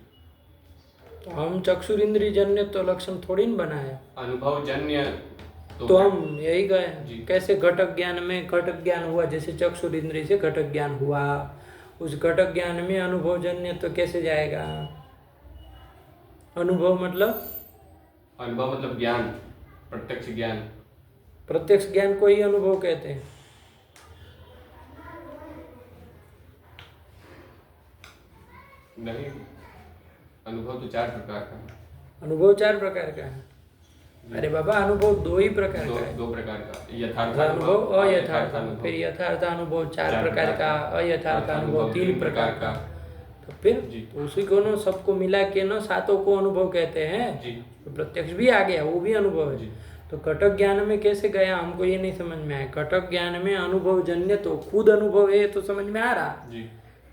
तो हम चक्षुरिंद्रिय जन्य तो लक्षण थोड़ी न बनाए, अनुभवजन्य तो हम यही गए। कैसे घटक ज्ञान में घटक ज्ञान हुआ, जैसे चक्षुरिंद्रिय से घटक ज्ञान हुआ, उस घटक ज्ञान में अनुभवजन्य तो कैसे जाएगा? अनुभव मतलब ज्ञान, प्रत्यक्ष ज्ञान। प्रत्यक्ष ज्ञान को ही अनुभव कहते हैं। नहीं, अनुभव तो 4 प्रकार का है। अनुभव 4 प्रकार का है। अरे बाबा, अनुभव 2 ही प्रकार का है। 2 प्रकार का, यथार्थ अनुभव, अयथार्थ अनुभव। फिर यथार्थ अनुभव 4 प्रकार का, अयथार्थ अनुभव 3 प्रकार का। तो फिर उसी को ना सबको मिला के ना 7 को अनुभव कहते हैं। तो प्रत्यक्ष भी आ गया, वो भी अनुभव है। तो घटक ज्ञान में कैसे गया, हमको ये नहीं समझ में आया। घटक ज्ञान में अनुभव जन्य तो खुद अनुभव है, तो समझ में आ रहा।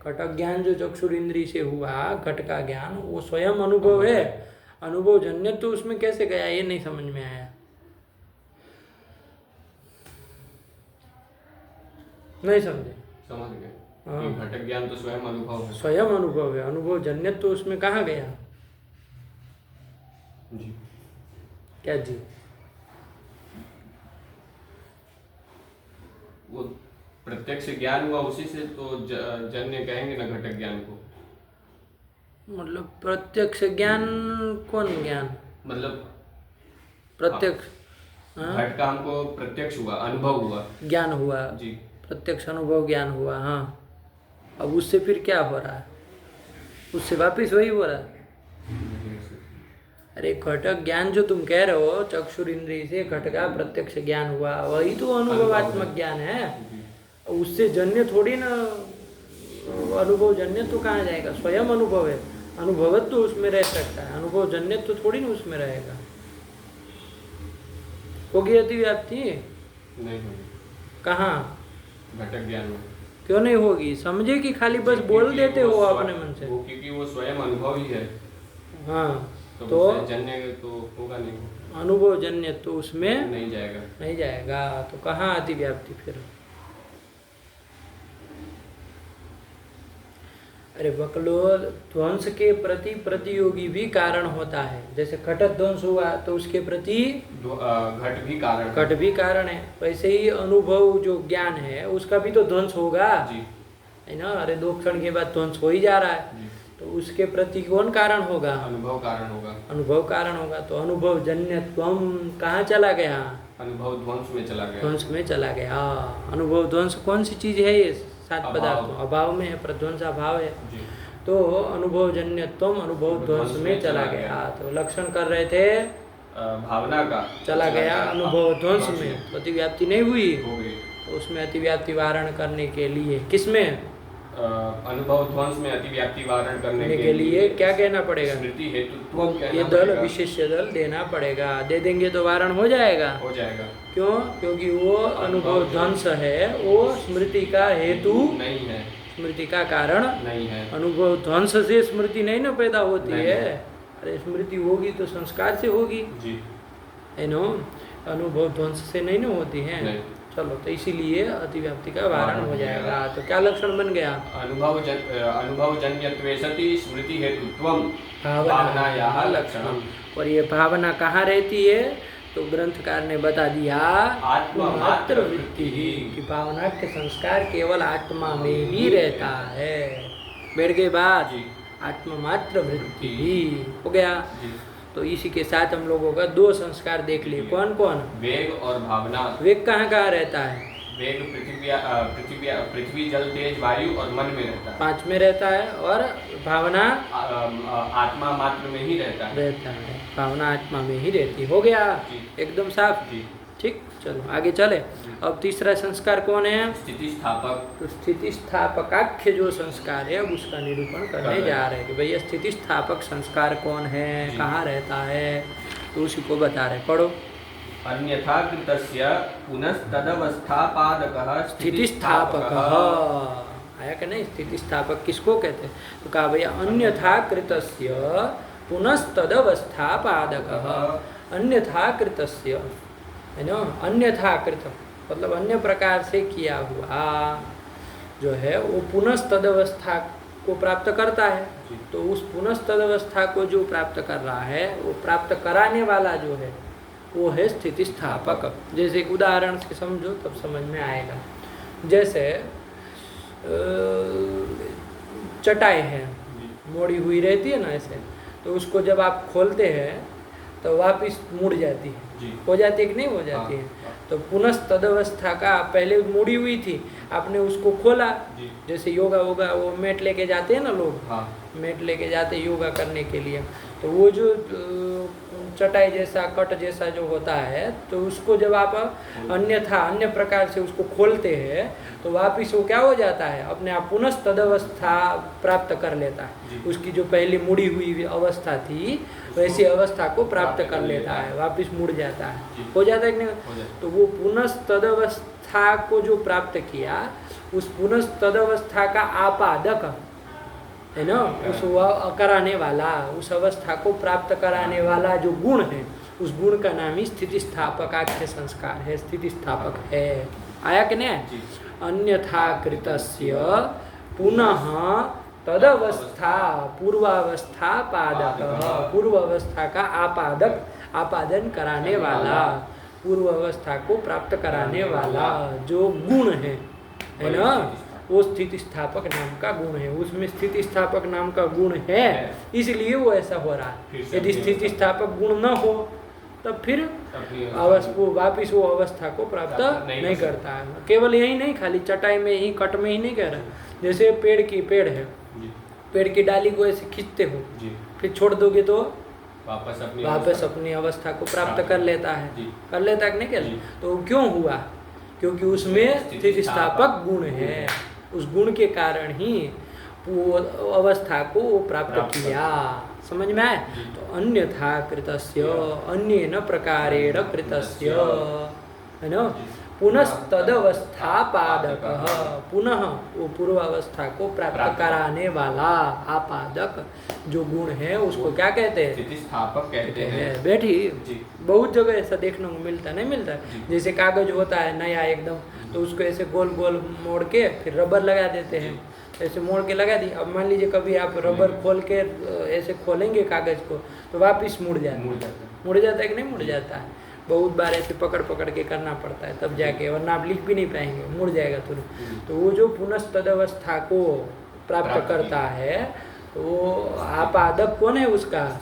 घटक ज्ञान जो चक्षुरिंद्रिय से हुआ, घट का ज्ञान, वो स्वयं अनुभव है। अनुभव जन्य तो उसमें कैसे गया, ये नहीं समझ में आया। नहीं समझे? समझ गए। घटक ज्ञान तो स्वयं अनुभव है, स्वयं अनुभव है। अनुभव जन्य तो उसमें कहाँ गया? जी। क्या जी? वो प्रत्यक्ष ज्ञान हुआ, उसी से तो जन्य कहेंगे ना घटक ज्ञान को। मतलब प्रत्यक्ष ज्ञान, कौन ज्ञान? मतलब प्रत्यक्ष घट का हमको प्रत्यक्ष हुआ, अनुभव हुआ, ज्ञान हुआ जी। प्रत्यक्ष अनुभव ज्ञान हुआ। हाँ, अब उससे फिर क्या हो रहा है? उससे वापिस वही हो रहा है। अरे घटक ज्ञान जो तुम कह रहे हो, चक्षुरिंद्रिय से घट का प्रत्यक्ष ज्ञान हुआ, वही तो अनुभवात्मक ज्ञान है। उससे जन्य थोड़ी ना, अनुभव जन्य तो कहाँ जाएगा? स्वयं अनुभव है। अनुभवत तो उसमें रह सकता है, अनुभव जन्य तो थोड़ी ना उसमें रहेगा। होगी अतिव्याप्ति? नहीं होगी। कहाँ? घटक ज्ञान में। क्यों नहीं होगी? समझे कि खाली बस बोल देते हो अपने मन से? वो क्योंकि वो स्वयं अनुभव ही है। हाँ, तो जन्य तो होगा नहीं। अनुभव जन्य तो उसमें नहीं जाएगा। नहीं जाएगा। तो कहाँ अतिव्याप्ति फिर? अरे बकलो, ध्वंस के प्रति प्रतियोगी भी कारण होता है। जैसे घट ध्वंस हुआ तो उसके प्रति घट भी कारण है। वैसे ही अनुभव जो ज्ञान है उसका भी तो ध्वंस होगा, है ना। अरे 2 क्षण के बाद ध्वंस हो ही जा रहा है, तो उसके प्रति कौन कारण होगा? अनुभव कारण होगा। अनुभव कारण होगा। तो अनुभव जन्यत्वम कहाँ चला गया? अनुभव ध्वंस में चला गया। ध्वंस में चला गया। अनुभव ध्वंस कौन सी चीज है? ये 7 पदार्थों अभाव में है, प्रध्वंस अभाव है। तो अनुभव जन्यत्वम अनुभव ध्वंस में चला गया। तो लक्षण कर रहे थे भावना का, चला गया अनुभव ध्वंस में, तो अतिव्याप्ति नहीं हुई। तो उसमें अतिव्याप्ति वारण करने के लिए, किसमें? अनुभव ध्वंस में अतिव्याप्ति वारण करने के लिए क्या कहना पड़ेगा? स्मृति हेतु ये दल, विशेष्य दल देना पड़ेगा। दे देंगे तो वारण हो जाएगा। क्यों? क्योंकि वो अनुभव ध्वंस है, वो स्मृति का हेतु नहीं है, स्मृति का कारण नहीं है। अनुभव ध्वंस से स्मृति नहीं ना पैदा होती है। अरे स्मृति होगी तो संस्कार से होगी, है नो। अनुभव ध्वंस से नहीं ना होती है। चलो, तो इसीलिए अतिव्याप्ति का वारण हो जाएगा। तो क्या लक्षण बन गया? अनुभवजन्यत्वे सति स्मृति हेतुत्वम भावनायाः लक्षणम। और ये भावना कहाँ रहती है? तो ग्रंथकार ने बता दिया आत्ममात्र वृत्ति ही, कि भावना के संस्कार केवल आत्मा में ही रहता है। बैठ गए बात? आत्ममात्र वृत्ति ही हो गया। तो इसी के साथ हम लोगों का 2 संस्कार देख लिए। कौन कौन? वेग और भावना। वेग कहाँ कहाँ रहता है? वेग पृथ्वी जल तेज वायु और मन में रहता है। 5 में रहता है और भावना आत्मा मात्र में ही रहता है। भावना आत्मा में ही रहती। हो गया एकदम साफ। ठीक, चलो आगे चले। अब तीसरा संस्कार कौन है? स्थिति स्थापक। तो स्थिति स्थापकाख्य जो संस्कार है अब उसका निरूपण करने जा रहे हैं कि भैया स्थिति स्थापक संस्कार कौन है, कहाँ रहता है, तो उसी को बता रहे। पढ़ो। अन्यथा कृतस्य पुनस्तदवस्थापादकः स्थिति स्थापक आया कि नहीं? स्थिति स्थापक किसको कहते हैं? तो कहा भैया अन्यथा कृतस्य पुनस्तदवस्थापादकः। अन्यथा कृतस्य है ना, अन्यथा कृत मतलब अन्य प्रकार से किया हुआ जो है वो पुनस्तदवस्था को प्राप्त करता है। तो उस पुनस्तदवस्था को जो प्राप्त कर रहा है वो प्राप्त कराने वाला जो है वो है स्थिति स्थापक। जैसे एक उदाहरण से समझो तब समझ में आएगा। जैसे चटाई है, मोड़ी हुई रहती है ना ऐसे, तो उसको जब आप खोलते हैं तो वापिस मुड़ जाती है। हो जाती है कि नहीं हो जाती है? तो पुनस्तदवस्था का पहले मुड़ी हुई थी, आपने उसको खोला। जैसे योगा होगा वो मैट लेके जाते हैं ना लोग, मैट लेके जाते योगा करने के लिए, तो वो जो चटाई जैसा कट जैसा जो होता है तो उसको जब आप अन्य प्रकार से उसको खोलते हैं तो वापिस वो क्या हो जाता है, अपने आप पुनस्तदवस्था प्राप्त कर लेता है। उसकी जो पहले मुड़ी हुई अवस्था थी वैसी अवस्था को प्राप्त कर लेता है, वापिस मुड़ जाता है। हो जाता है कि नहीं? तो वो पुनस्तदवस्था को जो प्राप्त किया, उस पुनस्तदवस्था का आपादक है ना, उस कराने वाला, उस अवस्था को प्राप्त कराने वाला जो गुण है, उस गुण का नाम ही स्थिति स्थापक आख्य संस्कार है, स्थिति स्थापक है। आया कि नहीं? अन्यथा कृतस्य पुनः तदवस्था पूर्वावस्था पादक, पूर्व अवस्था का आपादक, आपादन कराने वाला, पूर्व अवस्था को प्राप्त कराने वाला जो गुण है ना, वो स्थिति स्थापक नाम का गुण है। उसमें स्थिति स्थापक नाम का गुण है, इसलिए वो ऐसा हो रहा है। यदि स्थिति स्थापक गुण न हो तब फिर वो वापिस वो अवस्था को प्राप्त नहीं करता है। केवल यही नहीं, खाली चटाई में ही कट में ही नहीं कह रहा। जैसे पेड़ है, पेड़ की डाली को ऐसे खींचते हो, फिर छोड़ दोगे तो वापस अपनी अवस्था को प्राप्त कर लेता है। कर लेता है कि नहीं? कर। तो क्यों हुआ? क्योंकि उसमें स्थिति स्थापक गुण है। उस गुण के कारण ही वो अवस्था को प्राप्त किया। समझ में आए? तो अन्यथा कृतस्य, अन्येन प्रकारेण कृतस्य है ना, पुनस्तदवस्थापादक, पुनः वो पूर्वावस्था को प्राप्त कराने वाला आपादक जो गुण है उसको क्या कहते हैं? स्थिति स्थापक कहते हैं। बैठी बहुत जगह ऐसा देखने को मिलता, नहीं मिलता? जैसे कागज होता है नया एकदम, तो उसको ऐसे गोल गोल मोड़ के फिर रबर लगा देते हैं, ऐसे मोड़ के लगा दी। अब मान लीजिए कभी आप रबर खोल के ऐसे खोलेंगे कागज को तो वापिस मुड़ जाता है कि नहीं मुड़ जाता है? बहुत बार ऐसे पकड़ के करना पड़ता है तब जाके, वरना आप लिख भी नहीं पाएंगे, मुड़ जाएगा तुरंत। तो वो जो पुनस्तदवस्था को प्राप्त करता है वो आपादक कौन है उसका?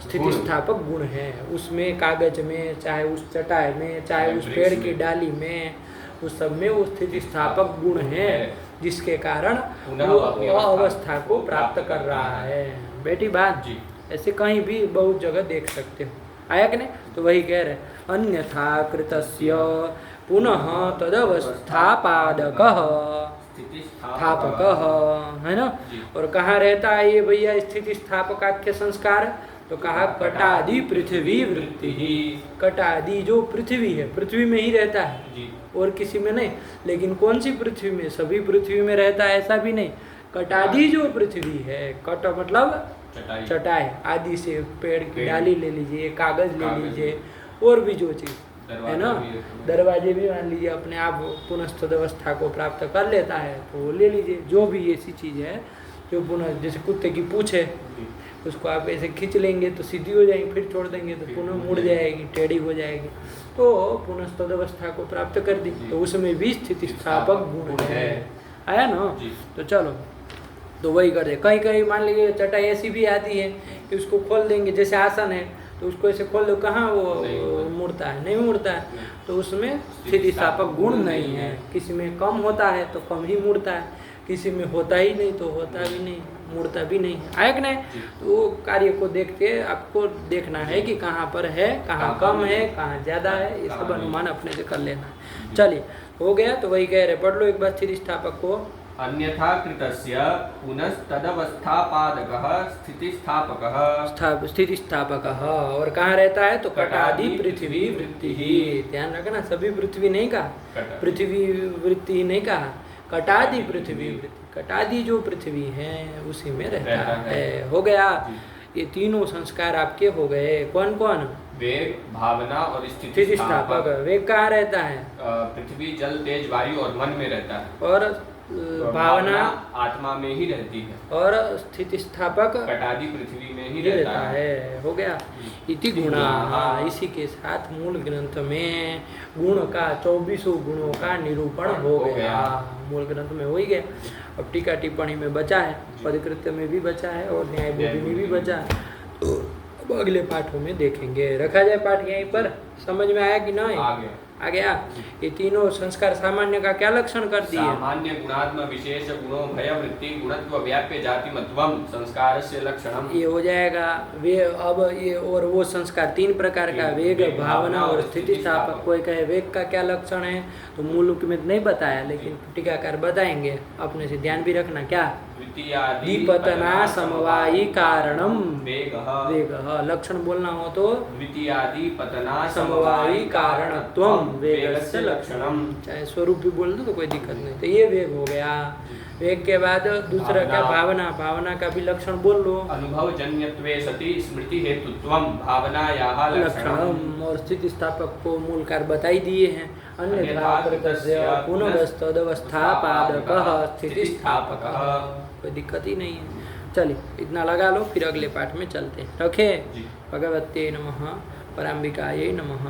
स्थिति स्थापक गुण है। उसमें कागज में, चाहे उस चटाई में, चाहे उस पेड़ की डाली में, उस सब में वो स्थिति स्थापक गुण है, जिसके कारण वो अवस्था को प्राप्त कर रहा है। बेटी बात ऐसे कहीं भी बहुत जगह देख सकते हो। आया कि नहीं? तो वही कह रहे अन्यथा कृतस्य पुनः तदवस्थापादकः स्थापकः, है ना। और कहाँ रहता है ये भैया स्थिति स्थापकाख्य संस्कार? तो कहा कटादि पृथ्वी वृत्ति ही। कटादि जो पृथ्वी है, पृथ्वी में ही रहता है और किसी में नहीं। लेकिन कौन सी पृथ्वी में? सभी पृथ्वी में रहता है ऐसा भी नहीं। कटादि जो पृथ्वी है, कट मतलब चटाई आदि से, पेड़ की डाली ले लीजिए, कागज ले लीजिए, और भी जो चीज़ है ना, दरवाजे भी मान लीजिए अपने आप पुनस्तदवस्था को प्राप्त कर लेता है तो ले लीजिए। जो भी ऐसी चीज़ है जो पुनः, जैसे कुत्ते की पूँछ है, उसको आप ऐसे खींच लेंगे तो सीधी हो जाएगी, फिर छोड़ देंगे तो पुनः मुड़ जाएगी, टेढ़ी हो जाएगी, तो पुनस्तदवस्था को प्राप्त कर दी। तो उसमें भी स्थिति स्थापक गुण है। आया ना? तो चलो, तो वही कर दे। कहीं कहीं मान लीजिए चटाई ऐसी भी आती है कि उसको खोल देंगे, जैसे आसन है तो उसको ऐसे खोल दो, कहाँ वो मुड़ता है, नहीं मुड़ता है। तो उसमें स्थितिस्थापक गुण नहीं है। किसी में कम होता है तो कम ही मुड़ता है, किसी में होता ही नहीं तो होता भी नहीं, मुड़ता भी नहीं, आया कि नहीं। तो वो कार्य को देख के आपको देखना है कि कहाँ पर है, कहाँ कम है, कहाँ ज़्यादा है, ये सब अनुमान अपने से कर लेना है। चलिए हो गया। तो वही कह रहे, पढ़ लो एक बार स्थितिस्थापक को। अन्यथा कृतस्य पुनस्तदवस्थापादकः स्थितिस्थापकः स्थितिस्थापकः, और कहाँ रहता है तो कटादि पृथ्वी वृत्ति ही। ध्यान रखना, सभी पृथ्वी नहीं कहा, पृथ्वी वृत्ति ही नहीं कहा, कटादि पृथ्वी वृत्ति, कटादि जो पृथ्वी है उसी में रहता है। हो गया। ये तीनों संस्कार आपके हो गए। कौन कौन? वेग, भावना और स्थितिस्थापक। वेग कहाँ रहता है? पृथ्वी, जल, तेज, वायु और मन में रहता है। और भावना आत्मा में ही रहती है। और स्थितिस्थापक कटादि पृथ्वी में ही रहता है। हो गया। इति गुणा। हाँ, इसी के साथ मूल ग्रंथ में गुण का 24 गुणों का निरूपण हो गया। मूल ग्रंथ में हो ही गया। अब टीका टिप्पणी में बचा है, पदकृत्य में भी बचा है और न्याय बोधि में भी बचा है। तो अब अगले पाठों में देखेंगे। रखा जाए पाठ यहीं पर। समझ में आया कि नहीं? आ गया। ये तीनों संस्कार सामान्य का क्या लक्षण कर दिए? सामान्य गुणात्म विशेष गुणों भय वृत्ति गुणत्व व्याप्य जाति मत्वम संस्कारस्य लक्षणम। ये हो जाएगा। वे अब ये और वो संस्कार 3 प्रकार का, वेग, भावना और स्थितिस्थापक। कोई कहे वेग का क्या लक्षण है तो मूल में नहीं बताया, लेकिन टीकाकार बताएंगे। अपने से ध्यान भी रखना। क्या? द्विपतना समवायी कारणम वेग। लक्षण बोलना हो तो द्वितीयादि पतना समवायी कारणत्वम वेगस्य लक्षणम। चाहे स्वरूप भी बोल दो तो कोई दिक्कत नहीं। तो ये वेग हो गया। वेग के बाद दूसरा क्या? भावना। भावना का भी लक्षण बोल लो। अनुभव जन्यत्वे सति स्मृति हेतुत्वम भावनायाः लक्षणम। और स्थितिस्थापक को मूल कार बताई दिए हैं। अन्यथा कृतस्य पुनस्तदवस्थापादकः स्थितिस्थापकः। कोई दिक्कत ही नहीं है। चलिए इतना लगा लो, फिर अगले पाठ में चलते हैं। रखे। भगवते नमः, पराम्बिकायै नमः।